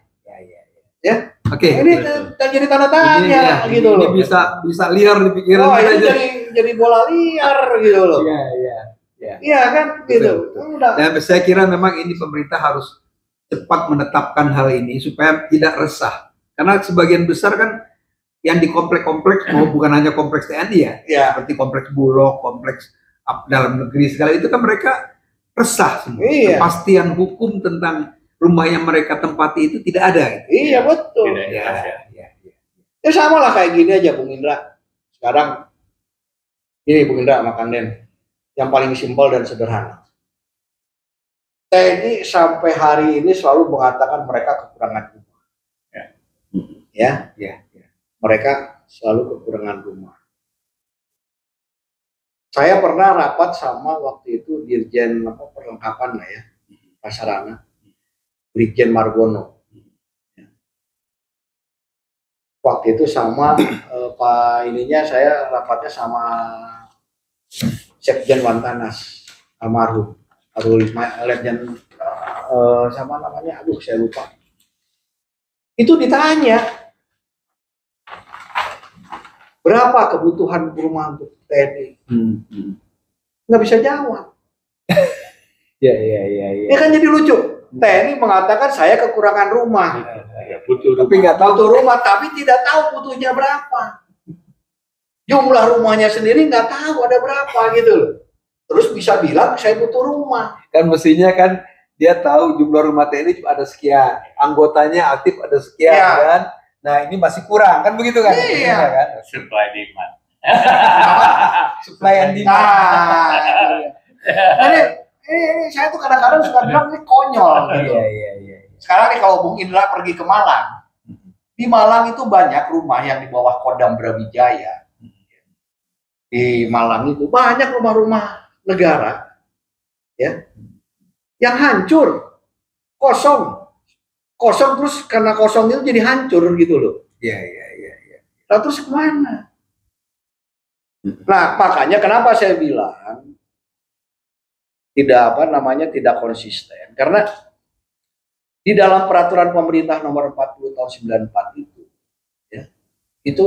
Ya. Oke. Ini jadi tanda tanya gitu loh. Ini bisa liar di pikiran kita. Ini jadi bola liar gitu loh. Iya kan gitu. Dan saya kira memang ini pemerintah harus cepat menetapkan hal ini supaya tidak resah. Karena sebagian besar kan yang di kompleks-kompleks, bukan hanya kompleks TNI ya, seperti kompleks Bulog, kompleks dalam negeri segala itu kan mereka resah semua. Iya. Kepastian hukum tentang rumah yang mereka tempati itu tidak ada. Iya betul. Tidak jelas ya. Ya sama lah kayak gini aja Bung Indra. Sekarang ini Bung Indra sama Kang Den, yang paling simpel dan sederhana. TNI sampai hari ini selalu mengatakan mereka kekurangan rumah. Ya. Mereka selalu kekurangan rumah. Saya pernah rapat sama waktu itu Dirjen perlengkapan lah ya, prasarana, Brigjen Margono. Waktu itu sama Pak ininya saya rapatnya sama Sekjen Wantanas almarhum, Letjen sama namanya, aduh saya lupa. Itu ditanya berapa kebutuhan rumah untuk TNI, nggak bisa jawab. Ya. Ini kan jadi lucu. TNI mengatakan saya kekurangan rumah. Tapi nggak tahu butuh rumah, tapi tidak tahu butuhnya berapa. Jumlah rumahnya sendiri nggak tahu ada berapa gitu loh. Terus bisa bilang saya butuh rumah. Kan mestinya kan dia tahu jumlah rumah TNI cuma ada sekian, anggotanya aktif ada sekian kan. Nah ini masih kurang kan begitu kan? Iya. Kan? Supply demand. Supply and demand. Ini saya tuh kadang-kadang suka bilang ini konyol gitu. Iya. Sekarang nih kalau Bung Indra pergi ke Malang, di Malang itu banyak rumah yang di bawah Kodam Brawijaya. Di Malang itu banyak rumah-rumah negara ya yang hancur, kosong terus karena kosong itu jadi hancur gitu loh. Iya. Nah, terus kemana? Nah makanya kenapa saya bilang tidak konsisten, karena di dalam peraturan pemerintah nomor 40 tahun 94 itu ya, itu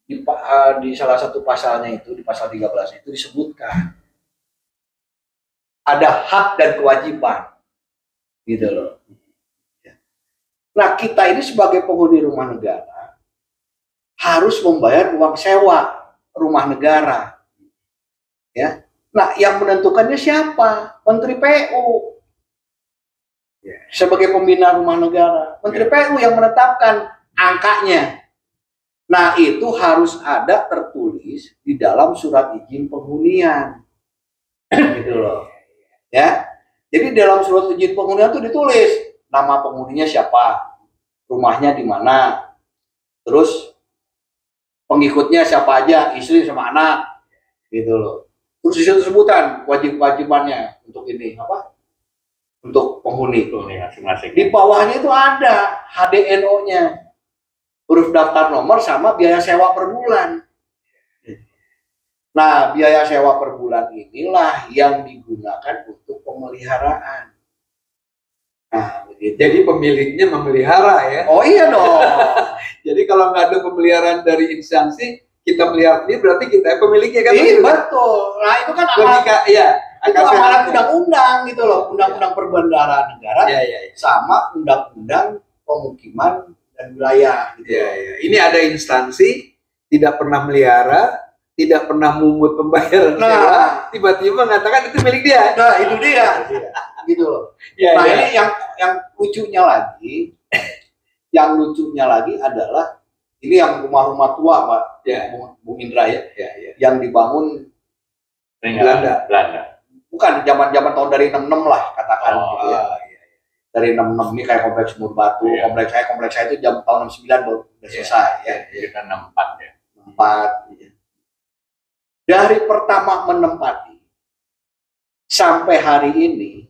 di salah satu pasalnya itu, di pasal 13 itu disebutkan ada hak dan kewajiban gitu loh. Nah kita ini sebagai penghuni rumah negara harus membayar uang sewa rumah negara ya. Nah, yang menentukannya siapa? Menteri PU. Sebagai pembina rumah negara. Menteri PU yang menetapkan angkanya. Nah, itu harus ada tertulis di dalam surat izin penghunian. Gitu loh. Ya. Jadi dalam surat izin penghunian itu ditulis nama penghuninya siapa, rumahnya di mana, terus pengikutnya siapa aja, istri sama anak. Gitu loh. Terus di situ sebutan wajib-wajibannya untuk ini apa? Untuk penghuni. Masing-masing. Di bawahnya itu ada HDNO-nya, huruf daftar nomor sama biaya sewa per bulan. Nah, biaya sewa per bulan inilah yang digunakan untuk pemeliharaan. Nah, begitu. Jadi pemiliknya memelihara ya. Oh iya dong. Jadi kalau nggak ada pemeliharaan dari instansi, kita melihat ini berarti kita pemiliknya kan? Iya betul. Nah itu kan logika, ya. itu amalan undang-undang gitu loh, undang-undang perbendaharaan negara sama undang-undang pemukiman dan wilayah. Gitu. Ini ada instansi tidak pernah melihara, tidak pernah memungut pembayaran sewa, tiba-tiba mengatakan itu milik dia. Nah itu dia, gitu loh. Nah ini yang lucunya lagi, adalah ini yang rumah-rumah tua, Pak, Bung Indra ya, yang dibangun Belanda. Bukan zaman-zaman tahun dari 66 lah katakan. Dari 66 ini kayak kompleks Mur Batu, kompleks saya itu tahun 69 baru udah selesai ya. Kita 64 ya. 4. Dari pertama menempati sampai hari ini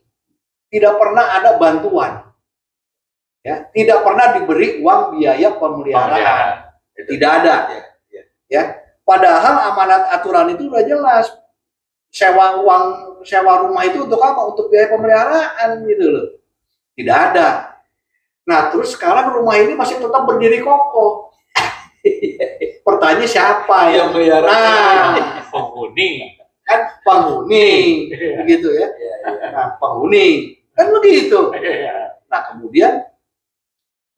tidak pernah ada bantuan. Ya, tidak pernah diberi uang biaya pemeliharaan. Tidak ada. Ya. Padahal amanat aturan itu udah jelas. Sewa rumah itu untuk apa? Untuk biaya pemeliharaan gitu loh. Tidak ada. Nah, terus sekarang rumah ini masih tetap berdiri kokoh. Pertanyaan siapa yang melihara? Nah, penghuni. Kan penghuni. Begitu ya. Nah, penghuni. Kan begitu. Nah, kemudian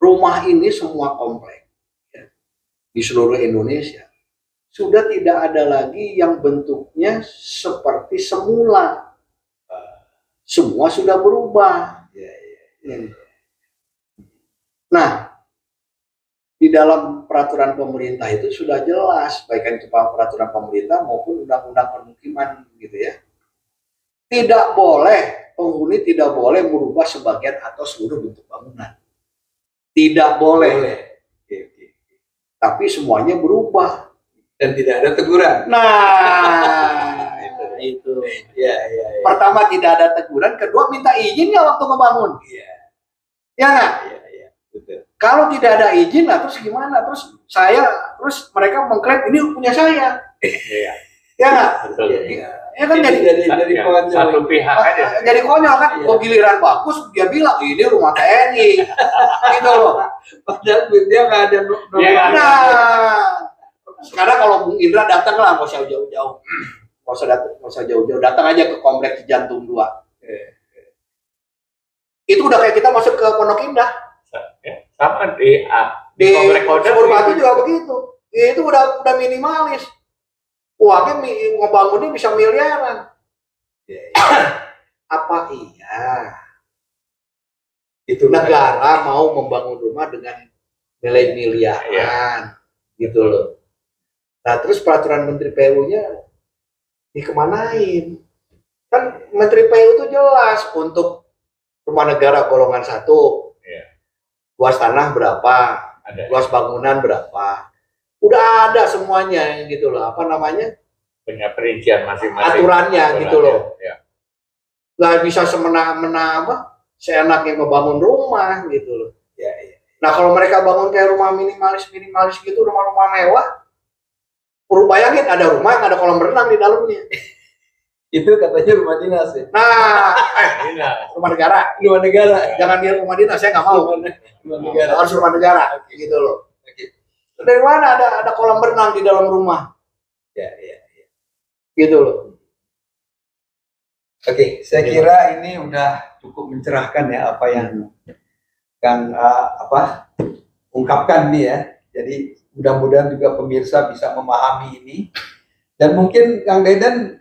rumah ini semua komplek ya, di seluruh Indonesia sudah tidak ada lagi yang bentuknya seperti semula. semua sudah berubah. Nah, di dalam peraturan pemerintah itu sudah jelas, baik itu peraturan pemerintah maupun undang-undang permukiman gitu ya. Tidak boleh, penghuni tidak boleh merubah sebagian atau seluruh bentuk bangunan. Tidak boleh. Tapi semuanya berubah dan tidak ada teguran. Nah, itu. Ya. Pertama tidak ada teguran, kedua minta izin nggak waktu ngebangun. Iya. Ya nggak? Iya, betul. Kalau tidak ada izin, lah terus gimana? Terus mereka mengklaim ini punya saya. Iya. Ya nggak? Betul. Iya. Ya kan jadi konyol. Satu pihak aja. Jadi konyol kan, Iya. giliran bagus dia bilang ini rumah TNI, gitu loh. Padahal dia nggak ada nomor. Iya. Nah, sekarang kalau Bung Indra datang lah, nggak usah jauh-jauh, nggak usah jauh-jauh, datang aja ke kompleks Jantung 2. Itu udah kayak kita masuk ke Pondok Indah. Sama di Di komplek Sumur Batu juga begitu. Itu udah minimalis. Uangnya ngebangunnya bisa miliaran. Apa iya Itu negara mau membangun rumah dengan nilai miliaran, gitu loh. Nah terus peraturan Menteri PU-nya dikemanain? Kan Menteri PU itu jelas untuk rumah negara golongan 1, luas tanah berapa, luas bangunan berapa. Udah ada semuanya gitu loh, apa namanya? Punya perincian masing-masing. Aturannya gitu loh. Ya. Nggak bisa semena-mena seenaknya ngebangun rumah gitu loh. Ya. Nah kalau mereka bangun kayak rumah minimalis gitu, rumah-rumah mewah, bayangin ada rumah yang ada kolam renang di dalamnya. Itu katanya rumah dinas ya. Nah, rumah negara. Rumah negara. Jangan dia rumah dinas, saya nggak mau. Rumah negara. Harus rumah negara, gitu loh. Dari mana ada kolam renang di dalam rumah? Ya. Gitu loh. Oke, saya kira ini udah cukup mencerahkan ya apa yang Kang ungkapkan nih ya. Jadi mudah-mudahan juga pemirsa bisa memahami ini. Dan mungkin Kang Deden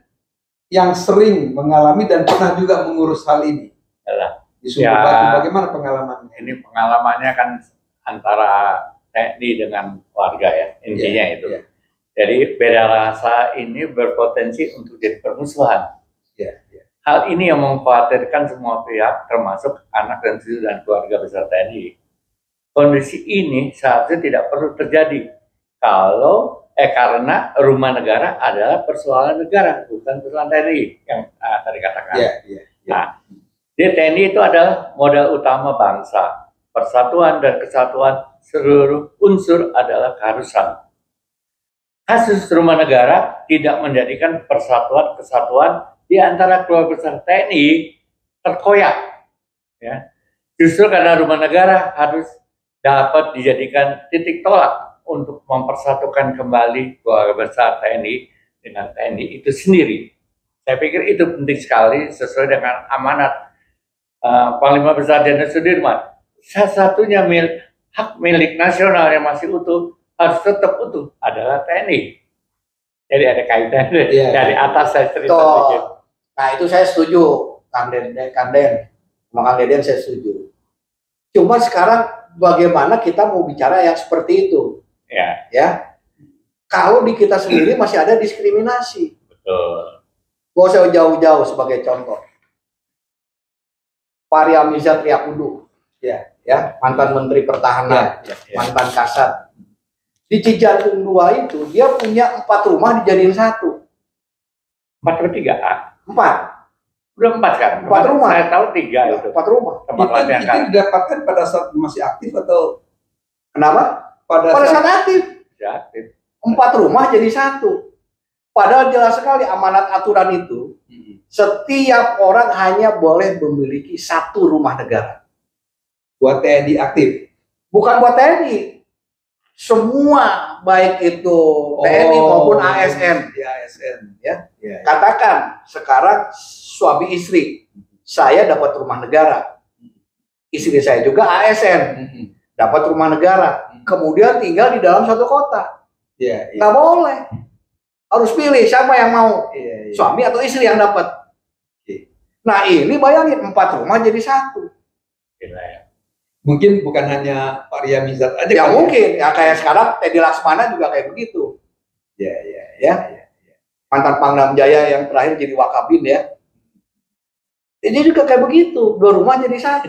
yang sering mengalami dan pernah juga mengurus hal ini. Di Sumur Batu, bagaimana pengalamannya? Ini pengalamannya kan antara TNI dengan warga ya, intinya itu. Ya. Jadi beda rasa ini berpotensi untuk jadi permusuhan. Ya. Hal ini yang mengkhawatirkan semua pihak, termasuk anak dan cucu dan keluarga besar TNI. Kondisi ini seharusnya tidak perlu terjadi karena rumah negara adalah persoalan negara, bukan persoalan TNI yang tadi katakan. Ya. Nah, di TNI itu adalah modal utama bangsa. Persatuan dan kesatuan seluruh unsur adalah keharusan. Kasus rumah negara tidak menjadikan persatuan kesatuan di antara keluarga besar TNI terkoyak. Ya. Justru karena rumah negara harus dapat dijadikan titik tolak untuk mempersatukan kembali keluarga besar TNI dengan TNI itu sendiri. Saya pikir itu penting sekali sesuai dengan amanat Panglima Besar Jenderal Sudirman. Satu-satunya hak milik nasional yang masih utuh harus tetap utuh adalah TNI. Jadi ada kaitannya dari atas saya cerita sedikit. Nah itu saya setuju, Kang Deden saya setuju. Cuma sekarang bagaimana kita mau bicara yang seperti itu? Ya. Kalau di kita sendiri masih ada diskriminasi. Betul. Gak usah jauh-jauh sebagai contoh. Fahri Hamzah Triakudu, ya, mantan Menteri Pertahanan, mantan Kasat. Di Cijantung 2 itu dia punya 4 rumah dijadiin 1. 4 atau 3? 4. Udah 4 kan? 4 rumah. Saya tahu 3 itu. 4 rumah. Tempat latihan Itu didapatkan pada saat masih aktif atau Kenapa? pada saat aktif. Ya, 4 rumah jadi 1. Padahal jelas sekali amanat aturan itu, setiap orang hanya boleh memiliki 1 rumah negara. buat TNI aktif? Bukan buat TNI. Semua, baik itu TNI maupun ASN. ASN. Ya. Katakan sekarang suami istri, saya dapat rumah negara. Istri saya juga ASN, dapat rumah negara. Kemudian tinggal di dalam satu kota. Nggak boleh. Harus pilih siapa yang mau, suami atau istri yang dapat. Nah ini bayangin 4 rumah jadi 1. Gila ya. Mungkin bukan hanya Pak Riyamizat aja. Ya Pak, mungkin ya kayak sekarang Teddy Laksmana juga kayak begitu. Ya. Ya. Mantan Pangdam Jaya yang terakhir jadi Wakabin ya. Ini juga kayak begitu, 2 rumah jadi 1.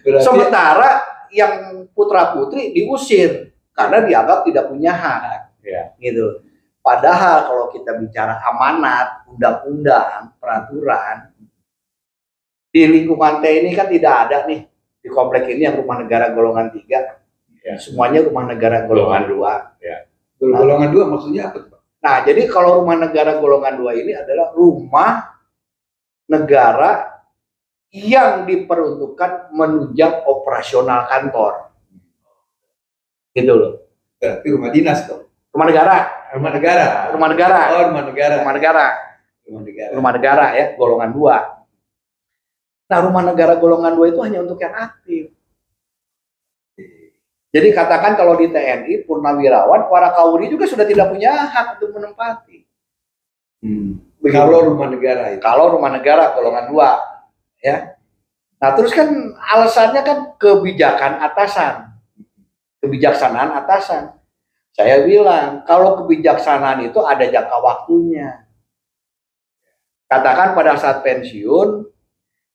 Berarti Sementara yang putra putri diusir karena dianggap tidak punya hak. Ya. Gitu. Padahal kalau kita bicara amanat, undang-undang, peraturan, di lingkungan TNI kan tidak ada nih, di komplek ini yang rumah negara golongan 3, Ya. semuanya rumah negara golongan 2. Ya. golongan 2 maksudnya apa, Pak? Nah, jadi kalau rumah negara golongan 2 ini adalah rumah negara yang diperuntukkan menunjang operasional kantor. Gitu loh. Berarti rumah dinas dong. Rumah negara. Rumah negara. Rumah negara. Oh, rumah negara. Rumah negara. Rumah negara. Rumah negara ya, golongan 2. Nah, rumah negara golongan 2 itu hanya untuk yang aktif. Jadi katakan kalau di TNI, Purnawirawan, Warakauri juga sudah tidak punya hak untuk menempati. Kalau rumah negara itu. Kalau rumah negara golongan 2. Ya. Nah, terus kan alasannya kan kebijakan atasan. Kebijaksanaan atasan. Saya bilang, kalau kebijaksanaan itu ada jangka waktunya. Katakan pada saat pensiun,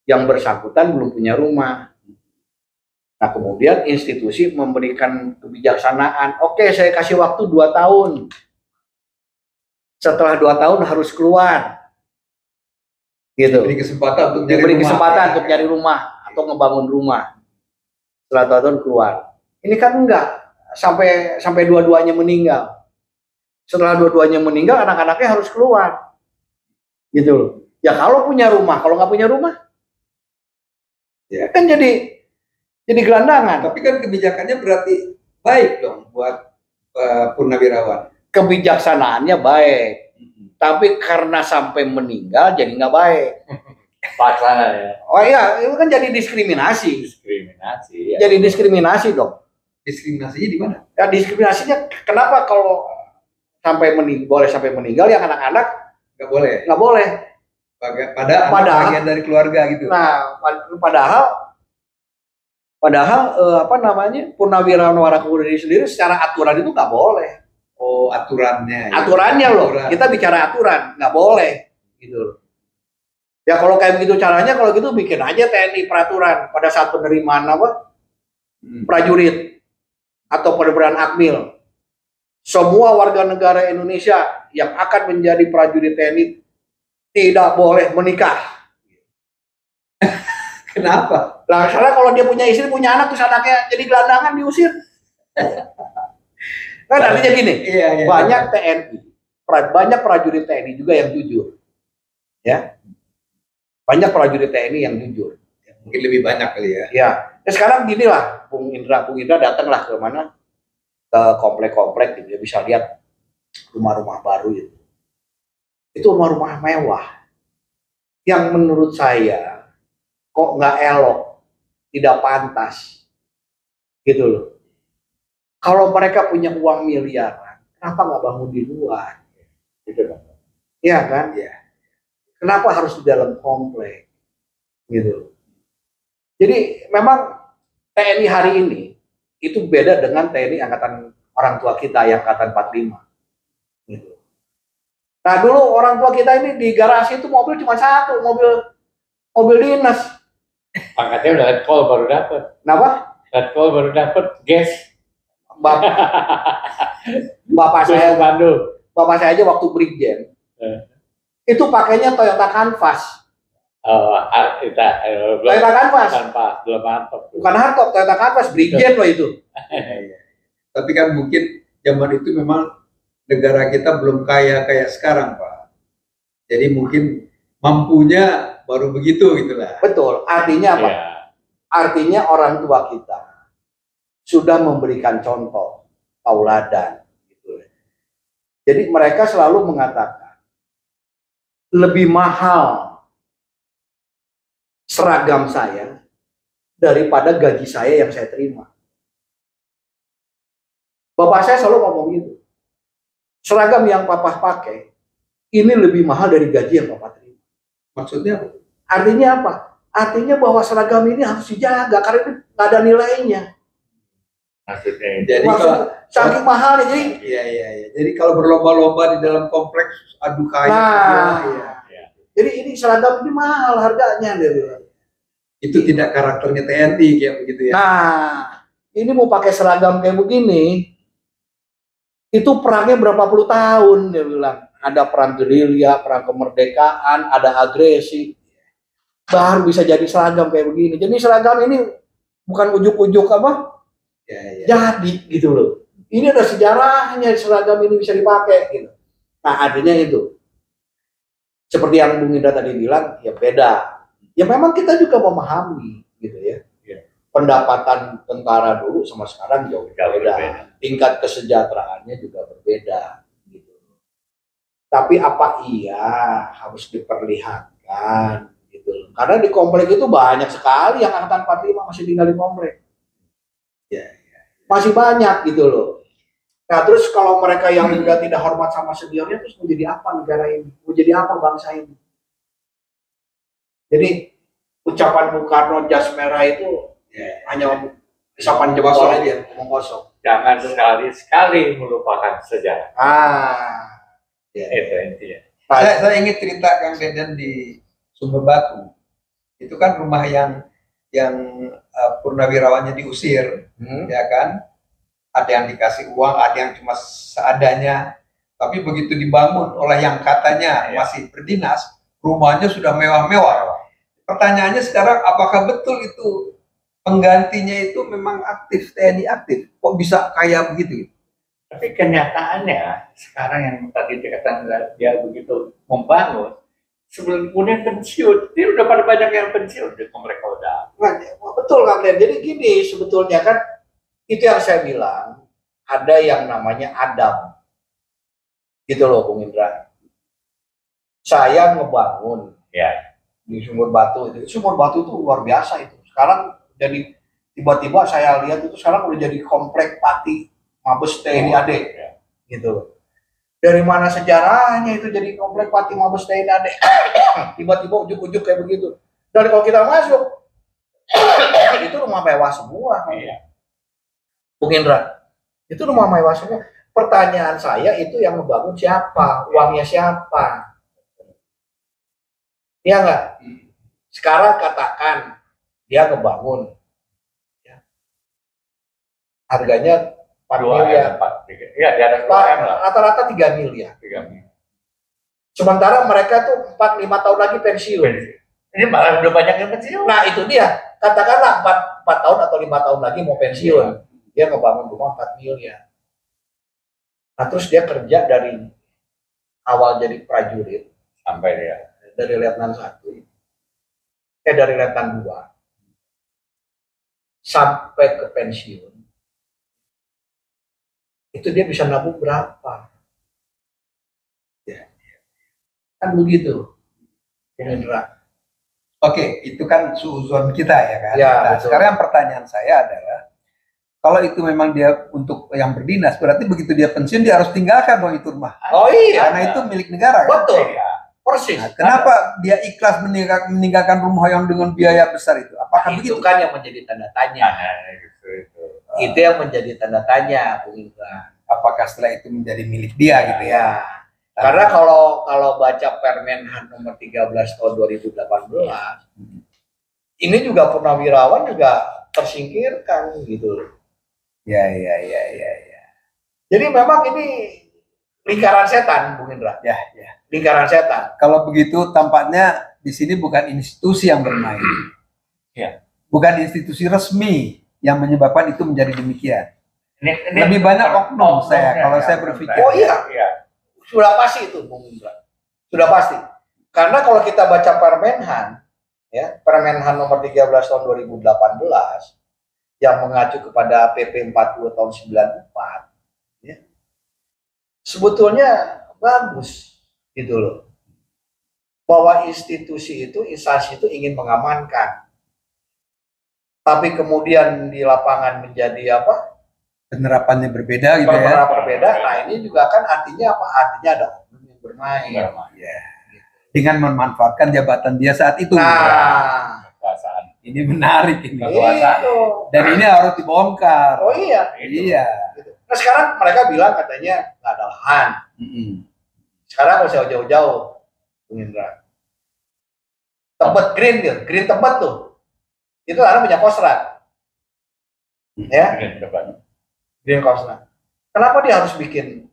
yang bersangkutan belum punya rumah. Nah, kemudian institusi memberikan kebijaksanaan. Oke, saya kasih waktu 2 tahun. Setelah 2 tahun harus keluar. Gitu. Diberi kesempatan untuk nyari Diberi rumah. kesempatan untuk nyari rumah atau ngebangun rumah. Setelah 2 tahun keluar. Ini kan enggak. Sampai dua-duanya meninggal. Setelah dua-duanya meninggal, anak-anaknya harus keluar. Gitu loh. Ya kalau punya rumah, kalau nggak punya rumah, ya kan jadi gelandangan. Tapi kan kebijakannya berarti baik dong buat Purnawirawan. Kebijaksanaannya baik, tapi karena sampai meninggal jadi nggak baik. Pelaksana ya. Oh iya, itu kan jadi diskriminasi. Diskriminasi ya. Jadi diskriminasi dong. Diskriminasinya di mana? Ya diskriminasinya kenapa kalau boleh sampai meninggal yang anak-anak Nggak boleh. nggak boleh. Padahal bagian dari keluarga gitu. Nah, padahal apa namanya, Purnawirawan Warakuri sendiri secara aturan itu nggak boleh. Oh, aturannya. Aturannya loh, Aturan. kita bicara aturan, nggak boleh gitu loh. Ya kalau kayak begitu caranya, kalau gitu bikin aja TNI peraturan pada saat penerimaan apa prajurit atau penerimaan akmil. Semua warga negara Indonesia yang akan menjadi prajurit TNI tidak boleh menikah. Kenapa? Lah, karena kalau dia punya istri, punya anak, terus anaknya jadi gelandangan, diusir. Kan artinya gini, Iya. banyak TNI, banyak prajurit TNI juga yang jujur. Ya. Banyak prajurit TNI yang jujur. Mungkin lebih banyak kali ya. Ya. Nah, sekarang gini lah, Bung Indra datanglah ke mana? Ke komplek-komplek gitu, dia bisa lihat rumah-rumah baru itu. Itu rumah-rumah mewah. Yang menurut saya kok nggak elok, tidak pantas. Gitu loh. Kalau mereka punya uang miliaran, kenapa nggak bangun di luar? Gitu kan? Iya kan? Iya. Kenapa harus di dalam komplek? Gitu. Jadi memang TNI hari ini itu beda dengan TNI angkatan orang tua kita yang angkatan 45. Gitu. Nah dulu orang tua kita ini di garasi itu mobil cuma 1, mobil dinas. Pangkatnya udah letkol baru dapet. Kenapa? Letkol baru dapet, gas. Bapak saya Bandung. Bapak saya aja waktu brigjen itu pakainya Toyota Canvas. Toyota Canvas. Belum mantap. Bukan hardtop, Toyota Canvas, brigjen loh itu. Tapi kan mungkin zaman itu memang negara kita belum kaya kayak sekarang, Pak. Jadi mungkin mampunya baru begitu gitulah. Betul. Artinya apa? Ya. Artinya orang tua kita sudah memberikan contoh, tauladan. Gitu. Jadi mereka selalu mengatakan lebih mahal seragam saya daripada gaji saya yang saya terima. Bapak saya selalu ngomong gitu. Seragam yang papa pakai ini lebih mahal dari gaji yang papa terima. Maksudnya apa? Artinya apa? Artinya bahwa seragam ini harus dijaga karena itu nggak ada nilainya. Maksudnya itu. Jadi Maksudnya, saking mahalnya, jadi iya. Jadi kalau berlomba-lomba di dalam kompleks adu kaya, nah, jadi ini seragam ini mahal harganya dia bilang. itu tidak karakternya TNI kayak begitu ya. Nah, ini mau pakai seragam kayak begini, itu perangnya berapa puluh tahun dia bilang. Ada perang gerilya, perang kemerdekaan, ada agresi, baru bisa jadi seragam kayak begini. Jadi seragam ini bukan ujuk-ujuk apa? Jadi gitu loh. Ini ada sejarahnya, seragam ini bisa dipakai gitu. Nah, artinya itu. Seperti yang Bung Indra tadi bilang, ya beda. Ya memang kita juga memahami gitu ya. Pendapatan tentara dulu sama sekarang jauh berbeda. Tingkat kesejahteraannya juga berbeda gitu. Tapi apa iya harus diperlihatkan gitu. Karena di komplek itu banyak sekali yang angkatan 45 masih tinggal di komplek. Masih banyak gitu loh. Nah terus kalau mereka yang juga tidak hormat sama seniornya, terus mau jadi apa negara ini? Mau jadi apa bangsa ini? Jadi ucapan Bung Karno jas merah itu hanya isapan jempol aja, ngomong kosong. Jangan sekali-sekali melupakan sejarah. Itu intinya. Saya ingin cerita Kang Deden di Sumber Batu. Itu kan rumah yang purnawirawannya diusir, ya kan? Ada yang dikasih uang, ada yang cuma seadanya. Tapi begitu dibangun oleh yang katanya masih berdinas, rumahnya sudah mewah-mewah. Pertanyaannya sekarang, apakah betul itu penggantinya itu memang aktif, TNI aktif? Kok bisa kayak begitu? Tapi kenyataannya sekarang yang tadi dikatakan dia begitu membangun, sebelum kemudian pensiun, dia udah pada banyak yang pensiun, mereka udah. Betul Kang Den. Jadi gini sebetulnya kan, itu yang saya bilang, ada yang namanya Adam. Gitu loh Bung Indra. Saya ngebangun di Sumber Batu itu. Sumber Batu itu luar biasa itu. Sekarang jadi tiba-tiba saya lihat itu sekarang udah jadi komplek Pati Mabes TNI AD. Gitu loh. Dari mana sejarahnya itu jadi komplek Pati Mabes TNI AD? Tiba-tiba ujuk-ujuk kayak begitu. Dan kalau kita masuk, itu rumah mewah semua. Bung Indra, itu rumah mewah semua. Pertanyaan saya itu yang membangun siapa? Uangnya siapa? Iya nggak? Sekarang katakan dia ngebangun, harganya 4 miliar. Iya, di atas 2M lah. Rata-rata 3 miliar. Sementara mereka tuh 4-5 tahun lagi pensiun. Ini malah udah banyak yang pensiun. Nah itu dia. Katakanlah 4 tahun atau 5 tahun lagi mau pensiun. Dia ngebangun rumah 4 miliar. Nah terus dia kerja dari awal jadi prajurit sampai dia dari letnan 1, dari letnan 2 sampai ke pensiun. Itu dia bisa nabung berapa? Kan begitu. Oke, itu kan suuzon kita ya kan. Nah, sekarang pertanyaan saya adalah, kalau itu memang dia untuk yang berdinas, berarti begitu dia pensiun dia harus tinggalkan dong itu rumah. Oh iya. Karena itu milik negara. Betul. Kan? Persis. Nah, kenapa dia ikhlas meninggalkan rumah yang dengan biaya besar itu? Apakah begitu? Itu kan yang menjadi tanda tanya. Itu yang menjadi tanda tanya, Bung Indra. Apakah setelah itu menjadi milik dia gitu ya? Karena kalau baca Permenhan nomor 13 tahun 2018, ini juga purnawirawan juga tersingkirkan gitu. Ya. Jadi memang ini lingkaran setan, Bung Indra. Ya. Lingkaran setan. Kalau begitu tampaknya di sini bukan institusi yang bermain. Bukan institusi resmi yang menyebabkan itu menjadi demikian. Lebih banyak oknum kalau saya berpikir. Oh iya. Sudah pasti itu, Bung Indra. Sudah pasti. Karena kalau kita baca Permenhan, Permenhan nomor 13 tahun 2018 yang mengacu kepada PP 40 tahun 94, sebetulnya bagus gitu loh. Bahwa institusi itu, instansi itu ingin mengamankan. Tapi kemudian di lapangan menjadi apa? Penerapannya berbeda gitu ya. Penerapan berbeda. Nah ini juga kan artinya apa? Artinya ada oknum yang bermain. dengan memanfaatkan jabatan dia saat itu. Nah, kekuasaan. Ini menarik ini. Kekuasaan. itu. Dan ini harus dibongkar. Oh iya. Iya. Nah sekarang mereka bilang katanya nggak ada lahan. Sekarang nggak usah jauh-jauh, Bung Indra. Tebet green dia, green Tebet tuh. Itu lahan punya Kostrad. Ya, green Kostrad. Kenapa dia harus bikin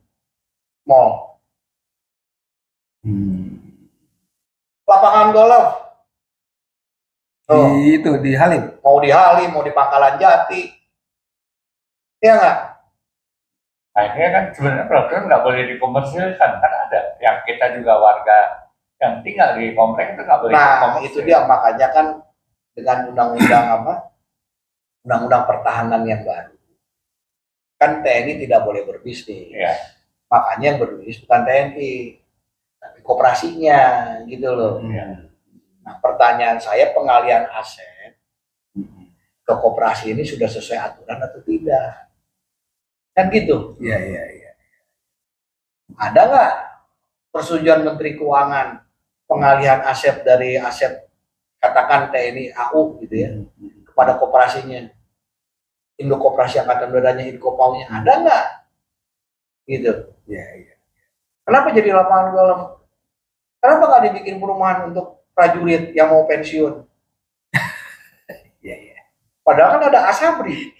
mall? Lapangan golf. Oh, Itu di Halim. mau di Halim, mau di Pangkalan Jati. Iya nggak? Akhirnya kan sebenarnya peraturan nggak boleh dikomersilkan, kan ada yang kita juga warga yang tinggal di komplek itu nggak boleh Nah, dikomersil. itu dia makanya kan dengan undang-undang apa? Undang-undang pertahanan yang baru. Kan TNI tidak boleh berbisnis. Iya. Makanya yang berbisnis bukan TNI, tapi koperasinya gitu loh. Iya. Nah, pertanyaan saya pengalian aset ke koperasi ini sudah sesuai aturan atau tidak? Kan gitu. Iya. Ada nggak persetujuan Menteri Keuangan pengalihan aset dari aset katakan TNI AU gitu ya kepada koperasinya? Indo Koperasi Angkatan Udara Indokopaunya ada nggak? Gitu. Iya. Kenapa jadi lapangan golf? Kenapa nggak dibikin perumahan untuk prajurit yang mau pensiun? Iya. Padahal kan ada Asabri.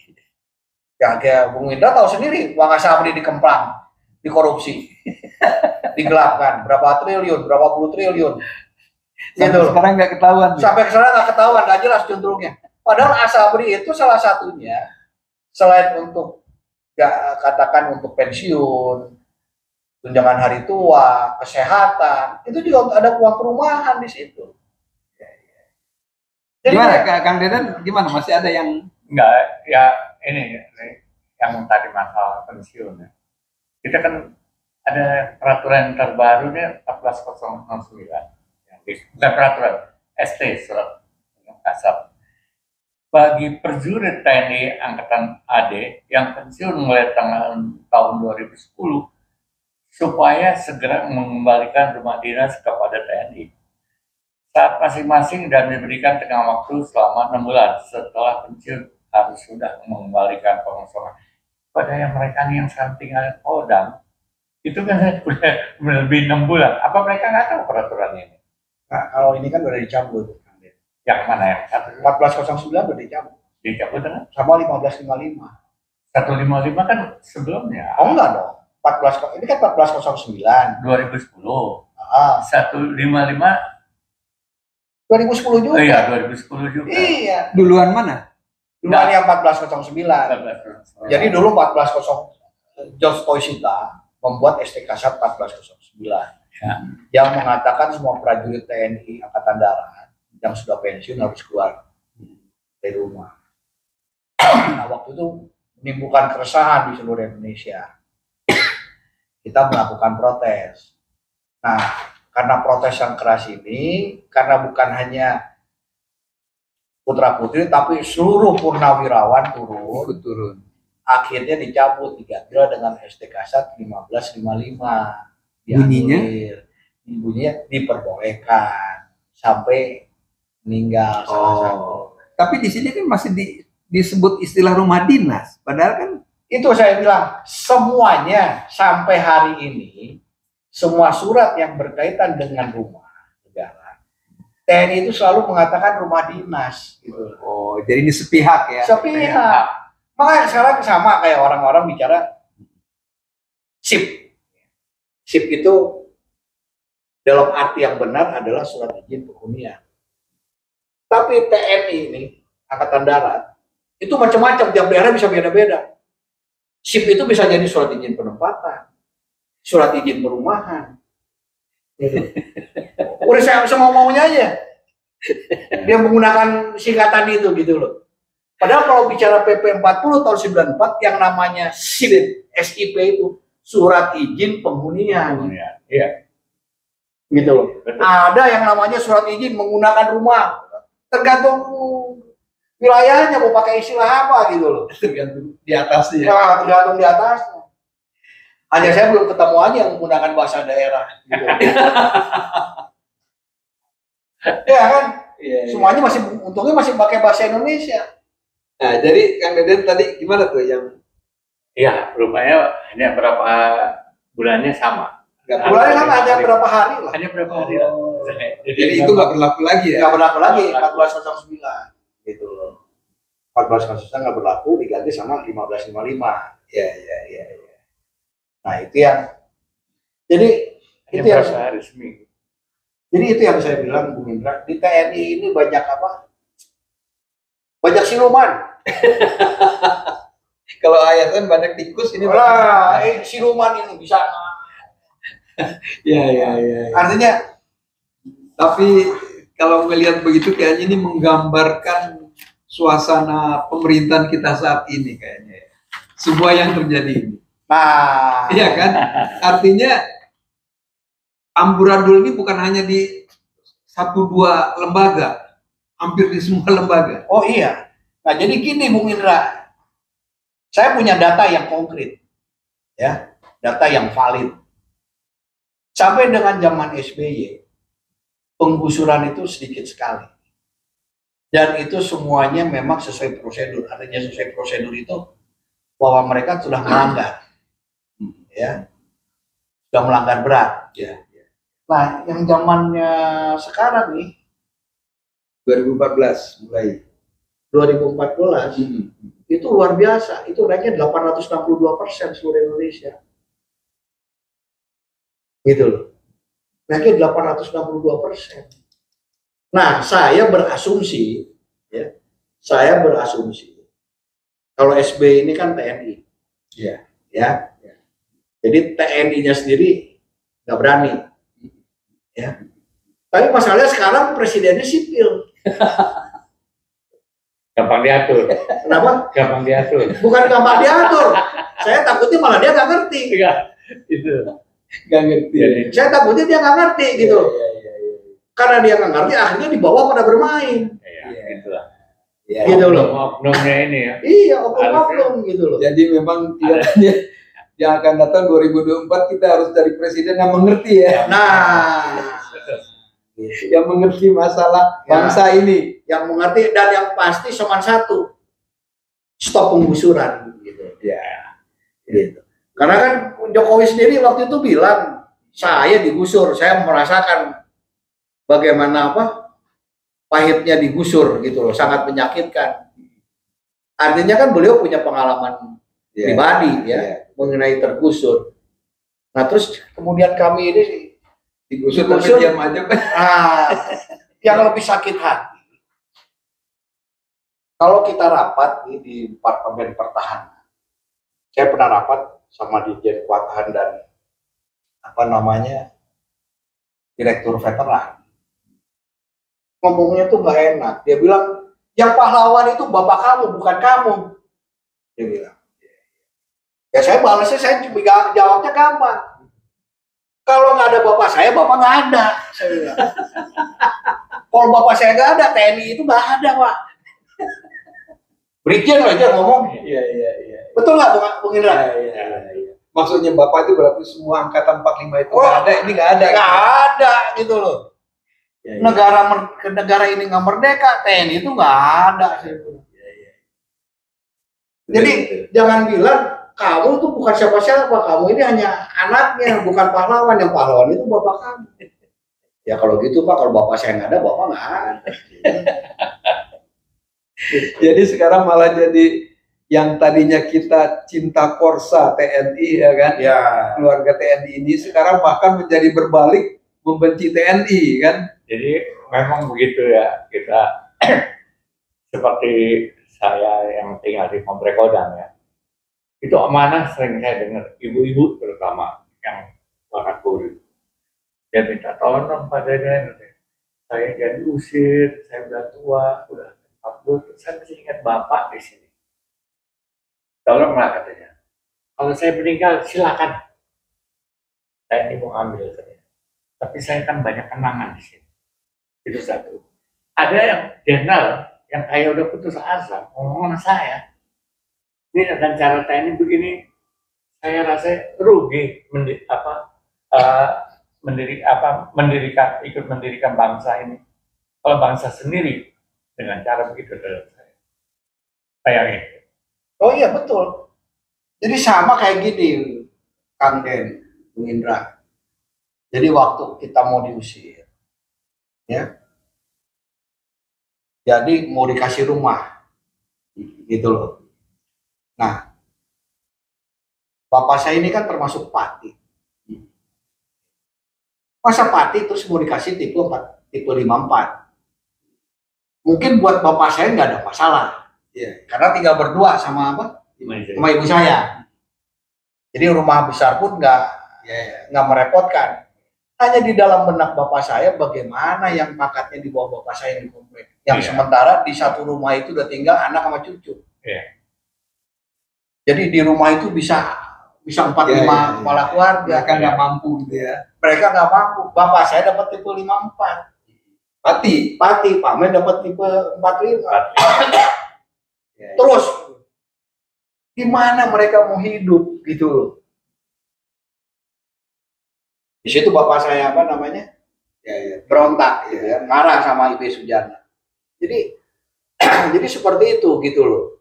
Ya kayak Bung Indra tahu sendiri, uang Asabri dikemplang, dikorupsi, digelapkan, berapa triliun, berapa puluh triliun. Sampai Gitu. sekarang nggak ketahuan. Sampai sekarang nggak ketahuan, nggak jelas juntrungnya. Padahal Asabri itu salah satunya, selain untuk katakan untuk pensiun, tunjangan hari tua, kesehatan, itu juga ada uang perumahan di situ. Jadi Gimana Kang Dedan? Gimana? Masih ada yang Enggak, ya ini yang tadi masalah pensiun ya. Kita kan ada peraturan terbarunya 14009 yang bukan peraturan ST surat kasar bagi prajurit TNI Angkatan AD yang pensiun mulai tahun 2010 supaya segera mengembalikan rumah dinas kepada TNI saat masing-masing dan diberikan tengah waktu selama 6 bulan setelah pensiun harus sudah mengembalikan pengosongan pada yang mereka yang sekarang tinggal di Kodam itu kan udah lebih 6 bulan. Apa mereka nggak tahu peraturan ini? Nah, kalau ini kan udah dicabut. Yang mana yang 1409 udah dicabut. dicabut dengan Sama 1555. 155 kan sebelumnya Oh enggak dong. 14 ini kan 1409. 2010. Ah, 155 2010 juga. oh iya 2010 juga. Iya. duluan mana? Duluan yang 1409. Jadi dulu 1409 George Toishita membuat ST Kasat 1409 yang mengatakan semua prajurit TNI Angkatan Darat yang sudah pensiun harus keluar dari rumah. Nah, waktu itu menimbulkan keresahan di seluruh Indonesia. Kita melakukan protes. Nah, karena protes yang keras ini, karena bukan hanya putra putri tapi seluruh purnawirawan turun. Akhirnya dicabut, diganti dengan ST Kasat 1555. Bunyinya diperbolehkan sampai meninggal salah satu. Tapi di sini kan masih disebut istilah rumah dinas. Padahal kan itu saya bilang semuanya sampai hari ini semua surat yang berkaitan dengan rumah negara TNI itu selalu mengatakan rumah dinas gitu. oh, jadi ini sepihak ya. Sepihak. Makanya sekarang sama kayak orang-orang bicara SIP. SIP itu dalam arti yang benar adalah surat izin penghunian. Tapi TNI ini, Angkatan Darat, itu macam-macam, tiap daerah bisa beda-beda. SIP itu bisa jadi surat izin penempatan, surat izin perumahan. Gitu. Udah saya semua maunya aja. Dia menggunakan singkatan itu gitu loh. Padahal kalau bicara PP 40 tahun 94 yang namanya SIP, SIP itu surat izin penghunian. Iya. Gitu loh. Ada yang namanya surat izin menggunakan rumah. Tergantung wilayahnya mau pakai istilah apa gitu loh. Tergantung di atasnya. Ya, tergantung di atasnya. Hanya saya belum ketemu aja yang menggunakan bahasa daerah gitu. Ya kan? Iya, iya. Semuanya masih untungnya masih pakai bahasa Indonesia. Nah, jadi Kang Deden tadi gimana tuh yang Iya, rupanya hanya berapa bulannya sama. Bulannya sama hanya berapa hari lah. Hanya berapa hari lah. jadi itu nggak berlaku lagi ya? Nggak berlaku lagi 1409 gitu loh. 1409 nggak berlaku, diganti sama 1555. Iya, iya, iya. Nah itu yang jadi Hanya itu yang berapa hari seminggu. jadi itu yang saya bilang Bung Indra, di TNI ini banyak apa? Banyak siluman. Kalau ASN banyak tikus ini. Siluman ini bisa. Iya, iya, iya. Artinya, Tapi kalau melihat begitu kayaknya ini menggambarkan suasana pemerintahan kita saat ini kayaknya. Semua yang terjadi ini. nah, Iya kan? Artinya amburadul ini bukan hanya di satu dua lembaga, hampir di semua lembaga. oh iya. Nah jadi gini Bung Indra, saya punya data yang konkret, ya, data yang valid. Sampai dengan zaman SBY, penggusuran itu sedikit sekali. Dan itu semuanya memang sesuai prosedur. Artinya sesuai prosedur itu bahwa mereka sudah melanggar, ya, sudah melanggar berat. Ya. Nah, yang zamannya sekarang nih, 2014 mulai. 2014, itu luar biasa. Itu naiknya 862% seluruh Indonesia. Gitu loh. Naiknya 862%. Nah, saya berasumsi, ya, kalau SB ini kan TNI, ya. Jadi TNI-nya sendiri nggak berani, ya. Tapi masalahnya sekarang presidennya sipil. Gampang diatur. Kenapa? Gampang diatur. Bukan gampang diatur. Saya takutnya malah dia nggak ngerti. Enggak, itu. Nggak ngerti. Jadi, Saya takutnya dia nggak ngerti gitu. Karena dia nggak ngerti, akhirnya dibawa pada bermain. ya, itulah. Ya. Gitu loh. Oknumnya ini ya. Iya, oknum-oknum gitu loh. Jadi memang tidak hanya yang akan datang 2024 kita harus cari presiden yang mengerti ya, Nah, yang mengerti masalah bangsa ini. yang mengerti dan yang pasti cuma satu, stop penggusuran gitu. Ya. Gitu. Karena kan Jokowi sendiri waktu itu bilang, saya digusur, saya merasakan bagaimana pahitnya digusur gitu loh, sangat menyakitkan. Artinya kan beliau punya pengalaman pribadi ya mengenai tergusur. Nah terus kemudian kami ini Digusur tapi diam aja. yang lebih sakit hati. Kalau kita rapat di Departemen Pertahanan, saya pernah rapat sama Dirjen Kuatahan dan Direktur Veteran. Ngomongnya tuh nggak enak. Dia bilang, yang pahlawan itu bapak kamu, bukan kamu. Dia bilang. Ya saya balasnya, saya jawabnya gampang. Kalau nggak ada bapak saya nggak ada. Saya bilang. Kalau bapak saya nggak ada, TNI itu nggak ada, Pak. Brigjen aja ngomong. Iya. Betul nggak, Bung Indra? Iya. Maksudnya Bapak itu berarti semua angkatan 45 itu nggak ada, ini nggak ada. Nggak ada gitu loh. Ya. Negara ini nggak merdeka, TNI itu nggak ada. Jadi jangan bilang kamu tuh bukan siapa-siapa, kamu ini hanya anaknya, bukan pahlawan. Yang pahlawan itu bapak kamu. Ya kalau gitu Pak, kalau bapak saya nggak ada, bapak nggak ada. Jadi sekarang malah jadi yang tadinya kita cinta Korsa TNI ya kan, Ya. keluarga TNI ini sekarang bahkan menjadi berbalik membenci TNI kan. Jadi memang begitu ya, kita seperti saya yang tinggal di Komplek Kodam ya, itu amanah sering saya dengar, ibu-ibu terutama yang sangat guru, dia minta tolong dong Pak Deden, saya jadi usir, saya udah tua, udah 40, saya masih ingat Bapak di sini. Tolonglah katanya, kalau saya meninggal silakan, saya ini mau ambil katanya, tapi saya kan banyak kenangan di sini. Itu satu. Ada yang jenderal yang kayak udah putus asa ngomong sama saya, ini dengan cara TNI begini, saya rasa rugi ikut mendirikan bangsa ini. kepala bangsa sendiri dengan cara begitu dalam saya. Bayangin. Oh iya betul. Jadi sama kayak gini, Kang Den, Bung Indra. Jadi waktu kita mau diusir, ya, jadi mau dikasih rumah, gitu loh. Nah, bapak saya ini kan termasuk Pati. Masa Pati terus mau dikasih tipe 54. Mungkin buat bapak saya nggak ada masalah, ya, karena tinggal berdua sama apa? Sama ibu saya. Jadi rumah besar pun nggak merepotkan. Hanya di dalam benak bapak saya bagaimana yang pakatnya di bawah bapak saya di komplek. Yang sementara di satu rumah itu udah tinggal anak sama cucu. Jadi di rumah itu bisa 4-5 kepala keluarga. Mereka nggak mampu gitu ya. Mereka nggak mampu. Bapak saya dapat tipe 54. Pati, Pak Men dapat tipe 45. Terus gimana mereka mau hidup gitu loh. Di situ bapak saya apa namanya? Berontak gitu ya, marah sama Ibu Sujana. Jadi jadi seperti itu gitu loh.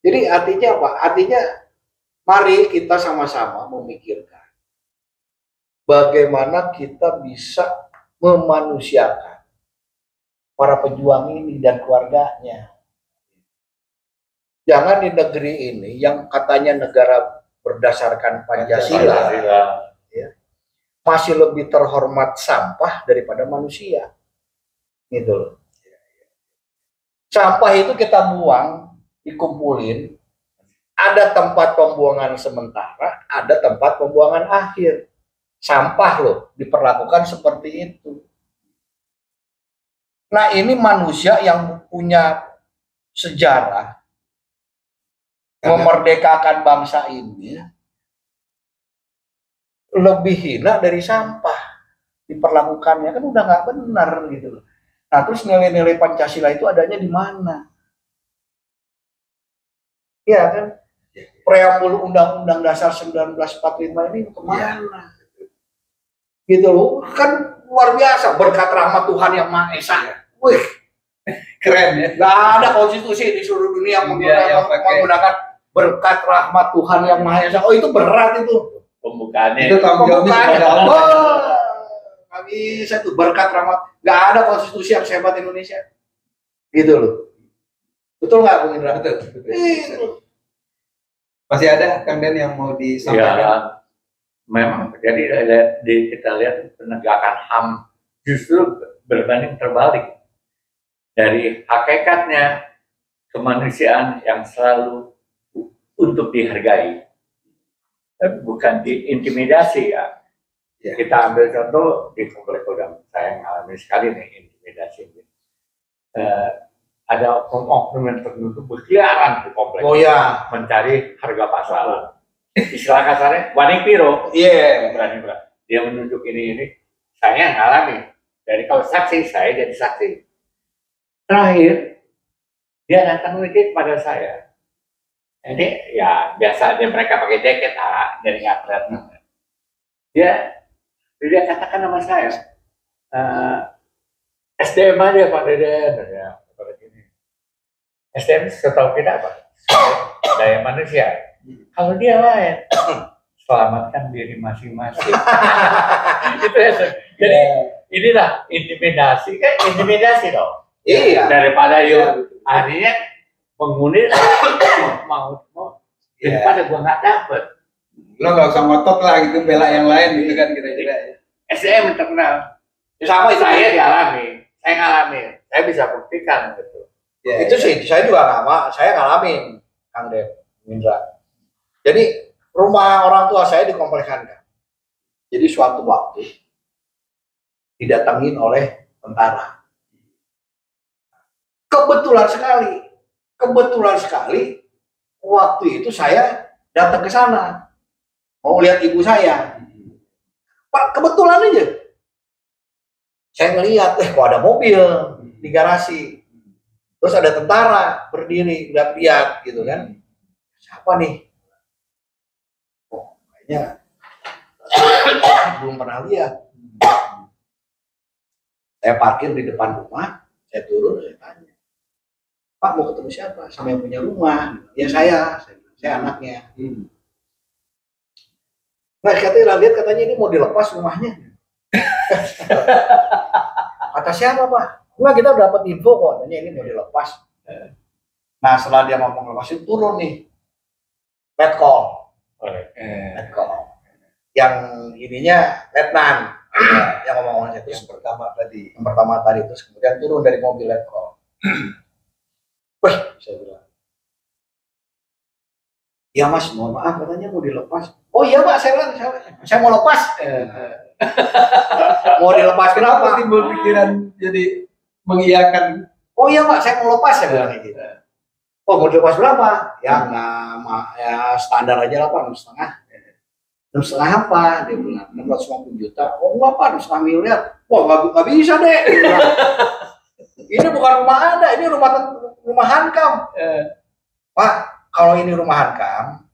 Jadi artinya apa? Artinya mari kita sama-sama memikirkan bagaimana kita bisa memanusiakan para pejuang ini dan keluarganya. Jangan di negeri ini yang katanya negara berdasarkan Pancasila, ya, masih lebih terhormat sampah daripada manusia. Gitu loh. Sampah itu kita buang, dikumpulin, ada tempat pembuangan sementara, ada tempat pembuangan akhir. Sampah loh, diperlakukan seperti itu. Nah ini manusia yang punya sejarah memerdekakan bangsa ini lebih hina dari sampah diperlakukannya, kan udah nggak benar gitu loh. Nah terus nilai-nilai Pancasila itu adanya di mana? Iya kan? Preambul Undang-Undang Dasar 1945 ini kemana? Gitu loh, kan luar biasa, berkat rahmat Tuhan yang Maha Esa. Wih, Keren ya. nggak ada konstitusi di seluruh dunia yang menggunakan berkat rahmat Tuhan yang Maha Esa. Oh itu berat itu. Pembukaannya. Itu tanggung jawabnya. Nggak bisa tuh berkat rahmat. Nggak ada konstitusi yang sehebat Indonesia. Gitu loh. Betul nggak, Bung Indra? Betul. Masih ada Kang Den yang mau disampaikan? Ya, memang jadi kita lihat penegakan HAM justru berbanding terbalik dari hakikatnya kemanusiaan yang selalu untuk dihargai, bukan diintimidasi ya. Kita ambil contoh di Komplek Kodam, saya mengalami sekali nih intimidasi. Ada oknum yang tertentu berkeliaran di komplek, mencari harga pasar. Istilah kasarnya waning piro, berani. Dia menunjuk ini, saya ngalami. Dari kalau saksi, saya jadi saksi. Terakhir, dia datang lagi kepada saya. Ini ya biasanya mereka pakai jaket, jadi nggak kelihatan. Dia katakan nama saya, SDM aja Pak Deden. SDM setahu kita apa? Daya manusia. Kalau dia lain, selamatkan diri masing-masing. Itu ya. Jadi inilah intimidasi, kan intimidasi dong. Iya. Daripada akhirnya penghuni mau daripada gua nggak dapet. Lo nggak usah ngotot lah gitu, bela yang lain gitu kan kira-kira. SDM terkenal. Sama saya dialami, saya ngalamin, saya bisa buktikan gitu. Itu sih, saya juga saya ngalamin, Kang Den, Indra. Jadi rumah orang tua saya dikomplekkan, kan. Jadi suatu waktu didatangin oleh tentara. Kebetulan sekali, waktu itu saya datang ke sana mau lihat ibu saya. Pak, kebetulan aja saya ngelihat, kok ada mobil di garasi. Terus ada tentara berdiri, lihat gitu kan. Siapa nih? Oh, kayaknya belum pernah lihat. Saya parkir di depan rumah, saya turun, saya tanya, Pak mau ketemu siapa? Sama yang punya rumah. Ya saya anaknya. Nah katanya lihat katanya ini mau dilepas rumahnya. Kata siapa Pak? Enggak, kita dapat info kok, katanya ini mau dilepas. Nah setelah dia ngomong lepas itu turun nih, letkol, yang ininya letnan, yang ngomong itu Yang pertama tadi, terus kemudian turun dari mobil letkol. Wih, saya bilang, ya Mas, mohon maaf katanya mau dilepas. Oh iya Pak, saya mau lepas. Mau dilepas kenapa? Timbul pikiran jadi mengiyakan. Oh iya Pak, saya mau lepas, saya bilang kayak gitu. Oh mau dilepas berapa? Ya nggak, ya standar aja lah Pak, 6,5. 6,5 apa? Dia bilang 650 juta. Oh enggak Pak, 6,5 miliar. Wah nggak bisa deh. Ini bukan rumah Anda, ini rumah hankam. Pak, kalau ini rumah hankam,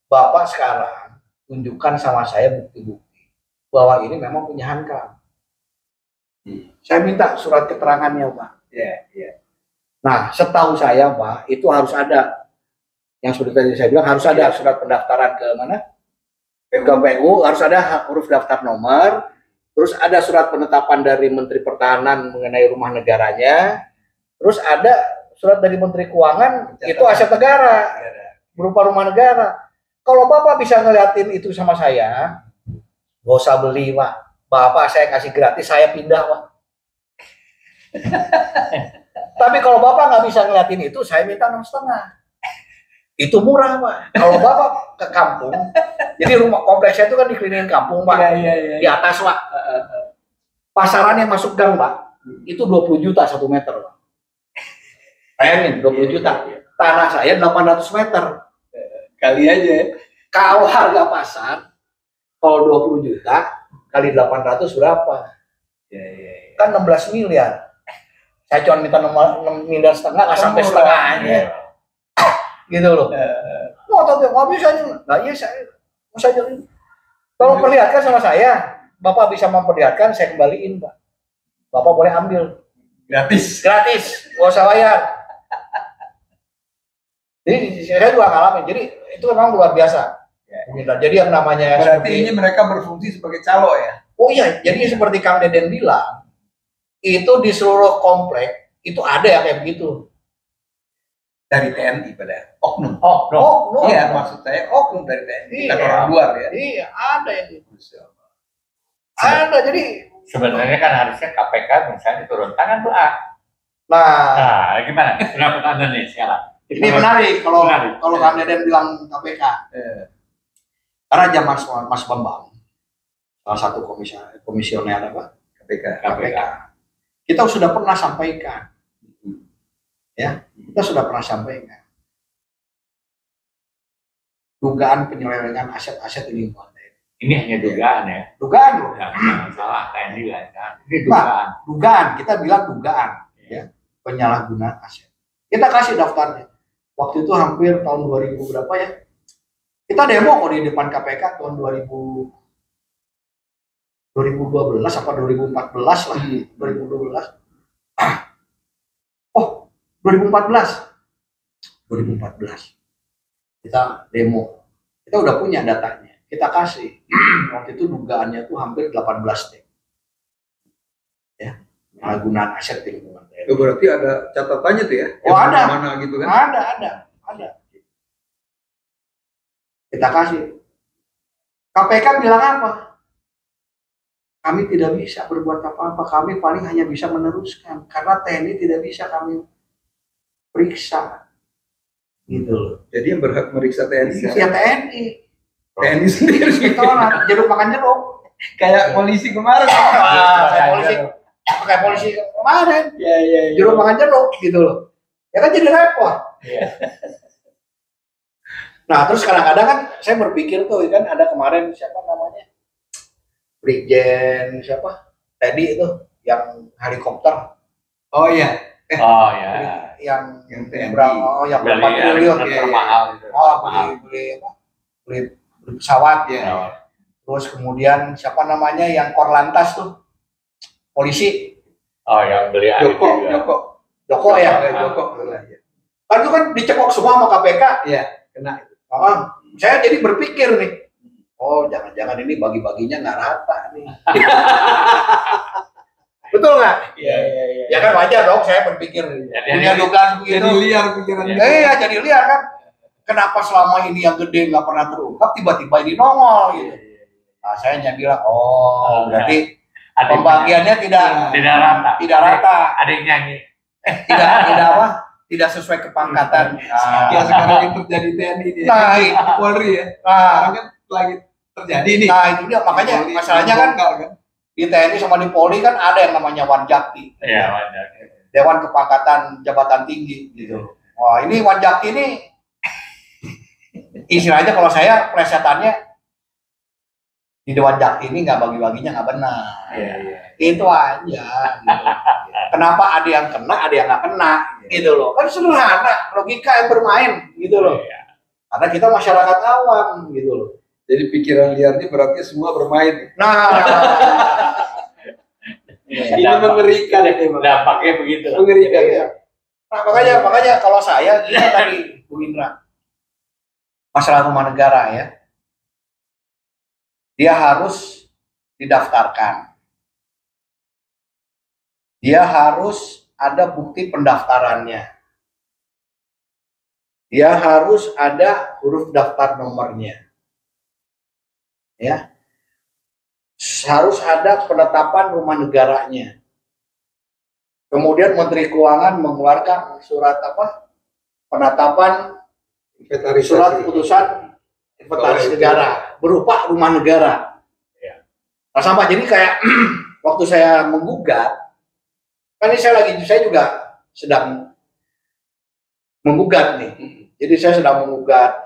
Bapak sekarang tunjukkan sama saya bukti-bukti bahwa ini memang punya hankam. Saya minta surat keterangannya Pak. Nah, setahu saya Pak, itu harus ada. Yang seperti tadi saya bilang harus ada surat pendaftaran ke mana? Ke PU, harus ada huruf daftar nomor, terus ada surat penetapan dari Menteri Pertahanan mengenai rumah negaranya, terus ada surat dari Menteri Keuangan, itu aset negara, berupa rumah negara. Kalau Bapak bisa ngeliatin itu sama saya, gak usah beli Pak. Bapak saya kasih gratis, saya pindah Pak. Tapi kalau Bapak nggak bisa ngeliatin itu, saya minta 6,5. Itu murah Pak. Kalau Bapak ke kampung, jadi rumah kompleksnya itu kan dikelilingin kampung Pak, di atas Pak. Pasaran yang masuk gang Pak, itu 20 juta 1 meter Pak. Bayangin 20 juta. Tanah saya 800 meter. Kali aja. Kalau harga pasar, kalau 20 juta kali 800 berapa? Kan 16 miliar. Saya cuma minta 6,5 miliar, nggak sampai setengahnya. Gitu loh. Mau tahu nggak bisa aja. Nah iya saya jadi. Kalau perlihatkan sama saya, Bapak bisa memperlihatkan, saya kembaliin Pak. Bapak boleh ambil. Gratis. Nggak usah bayar. Jadi saya juga ngalamin. Jadi itu memang luar biasa. Jadi yang namanya berarti ini mereka berfungsi sebagai calo ya? Oh iya, jadi seperti Kang Deden bilang, itu di seluruh komplek itu ada yang kayak begitu. Dari TNI pada oknum. Iya, maksud saya oknum dari TNI, bukan orang luar ya. Iya, ada yang gitu. Ada, jadi sebenarnya kan harusnya KPK misalnya turun tangan tuh Nah, gimana? Pendapat Anda nih sekarang? Ini menarik kalau Kang Deden bilang KPK. Karena zaman Mas Bambang, salah satu komisioner apa? KPK. Kita sudah pernah sampaikan. Ya, kita sudah pernah sampaikan. Dugaan penyelewengan aset-aset ini. Ini hanya dugaan ya. Dugaan loh. Jangan salah TNI lah kan. Ini dugaan. Dugaan, kita bilang dugaan ya. Penyalahgunaan aset. Kita kasih daftarnya. Waktu itu hampir tahun 2000 berapa ya? Kita demo kok di depan KPK tahun 2012 apa 2014 lah. 2012. Oh, 2014. Kita demo. Kita udah punya datanya. Kita kasih. Waktu itu dugaannya tuh hampir 18 T. Ya, penyalahgunaan aset di lingkungan daerah. Berarti ada catatannya tuh ya? Oh ada. Mana gitu kan? Ada. Kita kasih. KPK bilang apa? Kami tidak bisa berbuat apa-apa. Kami paling hanya bisa meneruskan. Karena TNI tidak bisa kami periksa. Gitu loh. Jadi yang berhak meriksa TNI? Ya TNI. TNI sendiri. Kita orang jeruk makan jeruk. Kayak polisi kemarin. Kayak polisi kemarin. Iya. Jeruk makan jeruk gitu loh. Ya kan jadi repot. Nah terus kadang-kadang kan saya berpikir tuh kan ada kemarin siapa namanya Brigjen siapa Teddy itu yang helikopter. Oh iya. Yang TNI. Yang berapa triliun termahal itu. Beli pesawat ya. Terus kemudian siapa namanya yang Korlantas tuh polisi Oh, yang beli Joko, juga. Joko ya. Joko lah ya. Kan itu kan dicekok semua sama KPK. Iya, kena. Saya jadi berpikir nih, oh jangan-jangan ini bagi-baginya nggak rata nih. Betul nggak? Iya. Ya kan wajar dong saya berpikir punya dugaan begitu. Jadi liar pikiran. Ya jadi liar kan. Kenapa selama ini yang gede nggak pernah terungkap, tiba-tiba ini nongol gitu. Nah, saya hanya bilang, berarti pembagiannya tidak rata. Tidak rata. Ada yang nyanyi. Tidak apa? Tidak sesuai kepangkatan. Ya sekarang yang terjadi TNI ini. Nah, Polri ya. Sekarang kan lagi terjadi nih. Nah, itu dia makanya masalahnya kan di TNI sama di Polri kan ada yang namanya Wanjakti. Iya, wajar. Dewan Kepangkatan Jabatan Tinggi gitu. Wah, ini Wanjakti ini istilahnya kalau saya plesetannya di Dewan Jakti ini nggak bagi-baginya nggak benar. Iya. Itu aja. Gitu. Kenapa ada yang kena, ada yang nggak kena, gitu loh. Kan sederhana, logika yang bermain, gitu loh. Karena kita masyarakat awam, gitu loh. Jadi pikiran liarnya berarti semua bermain. Nah, ini mengerikan ini, Bang. Dampaknya begitu. Mengerikan. iya. Nah, makanya kalau saya gini tadi, Bu Indra, masalah rumah negara ya, dia harus didaftarkan. Dia harus ada bukti pendaftarannya. Dia harus ada huruf daftar nomornya. Ya. Harus ada penetapan rumah negaranya. Kemudian Menteri Keuangan mengeluarkan surat apa? Penetapan surat keputusan inventaris negara berupa rumah negara. Ya. Nah, sama jadi kayak waktu saya menggugat, kan ini saya juga sedang menggugat nih. Jadi saya sedang menggugat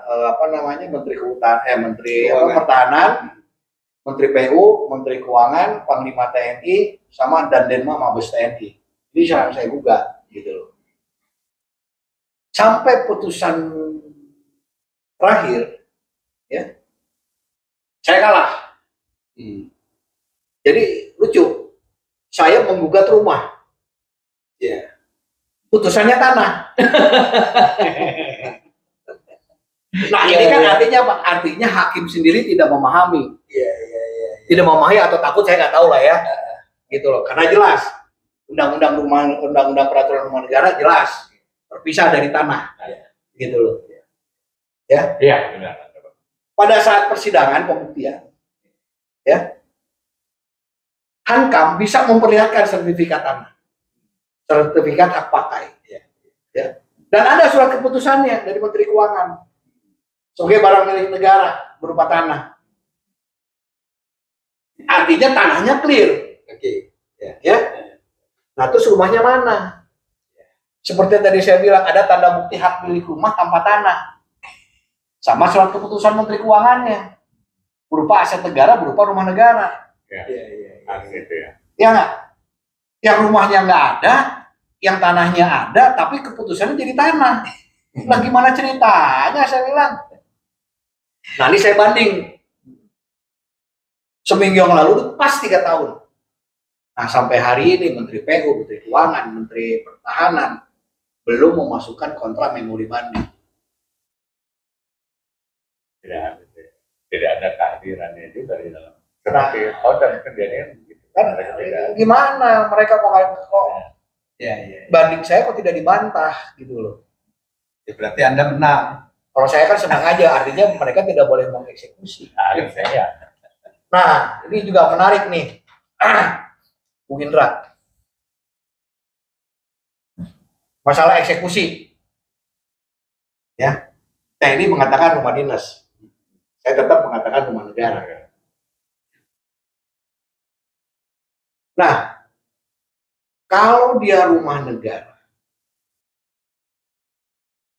Menteri Pertahanan, Menteri PU, Menteri Keuangan, Panglima TNI, sama Dandenma Mabes TNI. Ini saya gugat gitu loh. Sampai putusan terakhir, ya, saya kalah. Jadi lucu, saya menggugat rumah, Ya. putusannya tanah. Nah ini kan artinya apa? Artinya hakim sendiri tidak memahami. Iya. Tidak memahami atau takut saya nggak tahu lah ya. Gitu loh. Karena jelas undang-undang peraturan rumah negara jelas terpisah dari tanah. Gitu loh. Ya. Iya, benar. Pada saat persidangan pembuktian, ya, Hankam bisa memperlihatkan sertifikat tanah, sertifikat hak pakai, ya. Dan ada surat keputusannya dari Menteri Keuangan sebagai barang milik negara berupa tanah. Artinya tanahnya clear. Oke. Ya. Nah, terus rumahnya mana? Seperti yang tadi saya bilang, ada tanda bukti hak milik rumah tanpa tanah. Sama surat keputusan Menteri Keuangannya. Berupa aset negara, berupa rumah negara. Iya. Gitu ya. Ya nggak? Yang rumahnya nggak ada, yang tanahnya ada, tapi keputusannya jadi tanah. Nah, gimana ceritanya saya bilang? Nah, ini saya banding. Seminggu yang lalu itu pas 3 tahun. Nah, sampai hari ini Menteri PU, Menteri Keuangan, Menteri Pertahanan belum memasukkan kontra memori banding. Tidak ada kehadirannya juga di dalam. Seperti hotel kejadian begitu. Kan gimana mereka kok banding saya kok tidak dibantah gitu loh. Ya, berarti Anda menang. Kalau saya kan senang aja, artinya mereka tidak boleh mengeksekusi. Saya. Nah, ini juga menarik nih, Bu Indra. Masalah eksekusi, ya. TNI mengatakan rumah dinas, saya tetap mengatakan rumah negara. Nah, kalau dia rumah negara,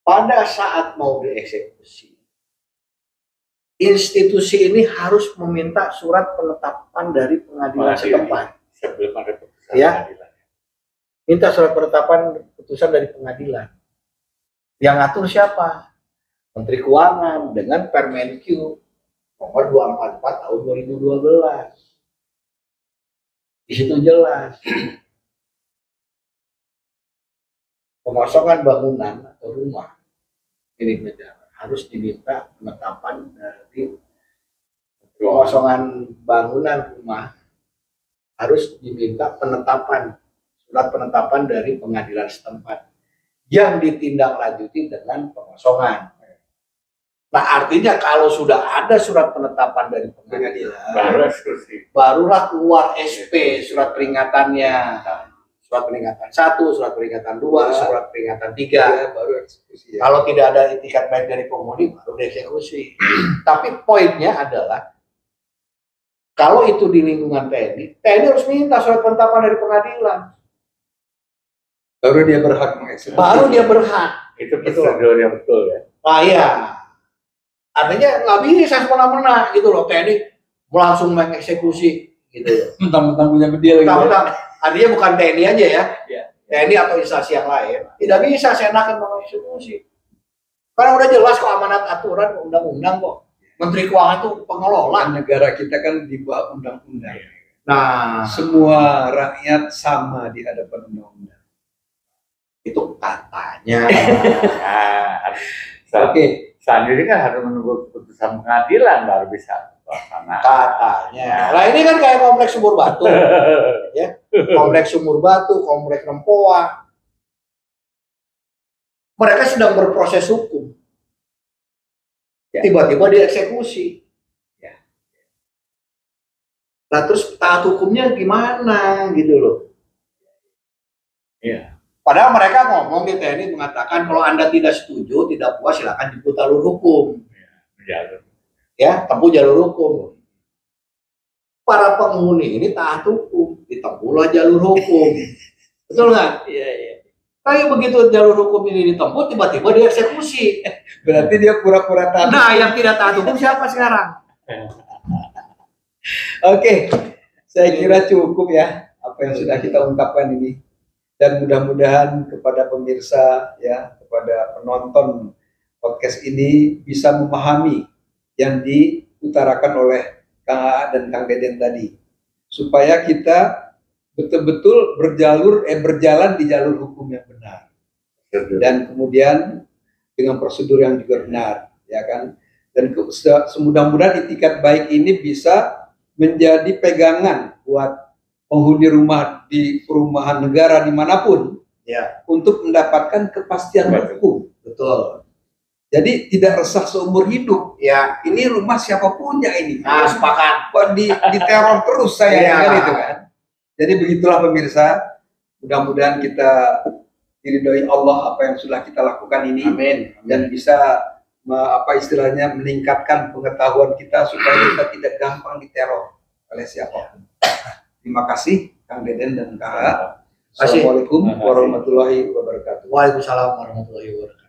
pada saat mau dieksekusi, institusi ini harus meminta surat penetapan dari pengadilan setempat. Sebelum ada putusan Ya. pengadilan. Minta surat penetapan putusan dari pengadilan. Yang ngatur siapa? Menteri Keuangan dengan Permenq nomor 244 tahun 2012. Di situ jelas pengosongan bangunan atau rumah milik negara harus diminta penetapan dari pengosongan bangunan rumah harus diminta penetapan surat penetapan dari pengadilan setempat yang ditindaklanjuti dengan pengosongan. Nah, artinya kalau sudah ada surat penetapan dari pengadilan, barulah keluar SP, surat peringatannya. Surat peringatan 1, surat peringatan 2, surat peringatan 3, baru eksekusi. Ya. Kalau tidak ada itikat baik dari pengemudi, baru dieksekusi. Tapi poinnya adalah, kalau itu di lingkungan TNI, TNI harus minta surat penetapan dari pengadilan. Baru dia berhak mengeksekusi. Baru dia berhak. Itu prosedur yang betul ya. Nah iya. Artinya nggak bisa semena-mena gitu loh, TNI langsung mengeksekusi gitu loh. Mentang-mentang punya bedil gitu. Artinya bukan TNI aja ya. TNI atau instansi yang lain. Tidak bisa seenaknya mengeksekusi. Karena udah jelas kok amanat aturan undang-undang kok. Menteri Keuangan itu pengelola. Negara kita kan di bawah undang-undang. Nah, semua rakyat sama di hadapan undang-undang. Itu katanya. Oke. Selanjutnya kan harus menunggu keputusan pengadilan baru bisa laksana. Katanya. Nah ini kan kayak kompleks Sumur Batu, ya. Kompleks Sumur Batu, kompleks Rempoa. Mereka sedang berproses hukum. Tiba-tiba dieksekusi. Ya. Nah terus taat hukumnya gimana gitu loh? Iya. Padahal mereka ngomong di TNI mengatakan kalau Anda tidak setuju, tidak puas, silakan tempuh jalur hukum. Ya, tempuh jalur hukum. Para penghuni ini taat hukum, ditempuhlah jalur hukum. Betul nggak? Iya, iya. Tapi begitu jalur hukum ini ditempuh, tiba-tiba dieksekusi. Berarti dia pura-pura taat. Nah, yang tidak taat hukum siapa sekarang? Oke, saya kira cukup ya apa yang sudah kita ungkapkan ini. Dan mudah-mudahan kepada pemirsa ya, kepada penonton podcast ini bisa memahami yang diutarakan oleh Kang AA dan Kang Deden tadi, supaya kita betul-betul berjalan di jalur hukum yang benar dan kemudian dengan prosedur yang juga benar, ya kan? Dan semudah-mudahan itikat baik ini bisa menjadi pegangan buat penghuni rumah di perumahan negara dimanapun, ya, untuk mendapatkan kepastian hukum. Betul. Jadi tidak resah seumur hidup. Ya, ini rumah siapa punya ini? Nah, sepakat. Kok di teror terus saya ya. Kan itu kan. Jadi begitulah pemirsa. Mudah-mudahan kita diridhoi Allah apa yang sudah kita lakukan ini. Amin. Dan bisa apa istilahnya meningkatkan pengetahuan kita supaya kita tidak gampang diteror oleh siapapun. Terima kasih Kang Deden dan Kak. Assalamualaikum warahmatullahi wabarakatuh. Waalaikumsalam warahmatullahi wabarakatuh.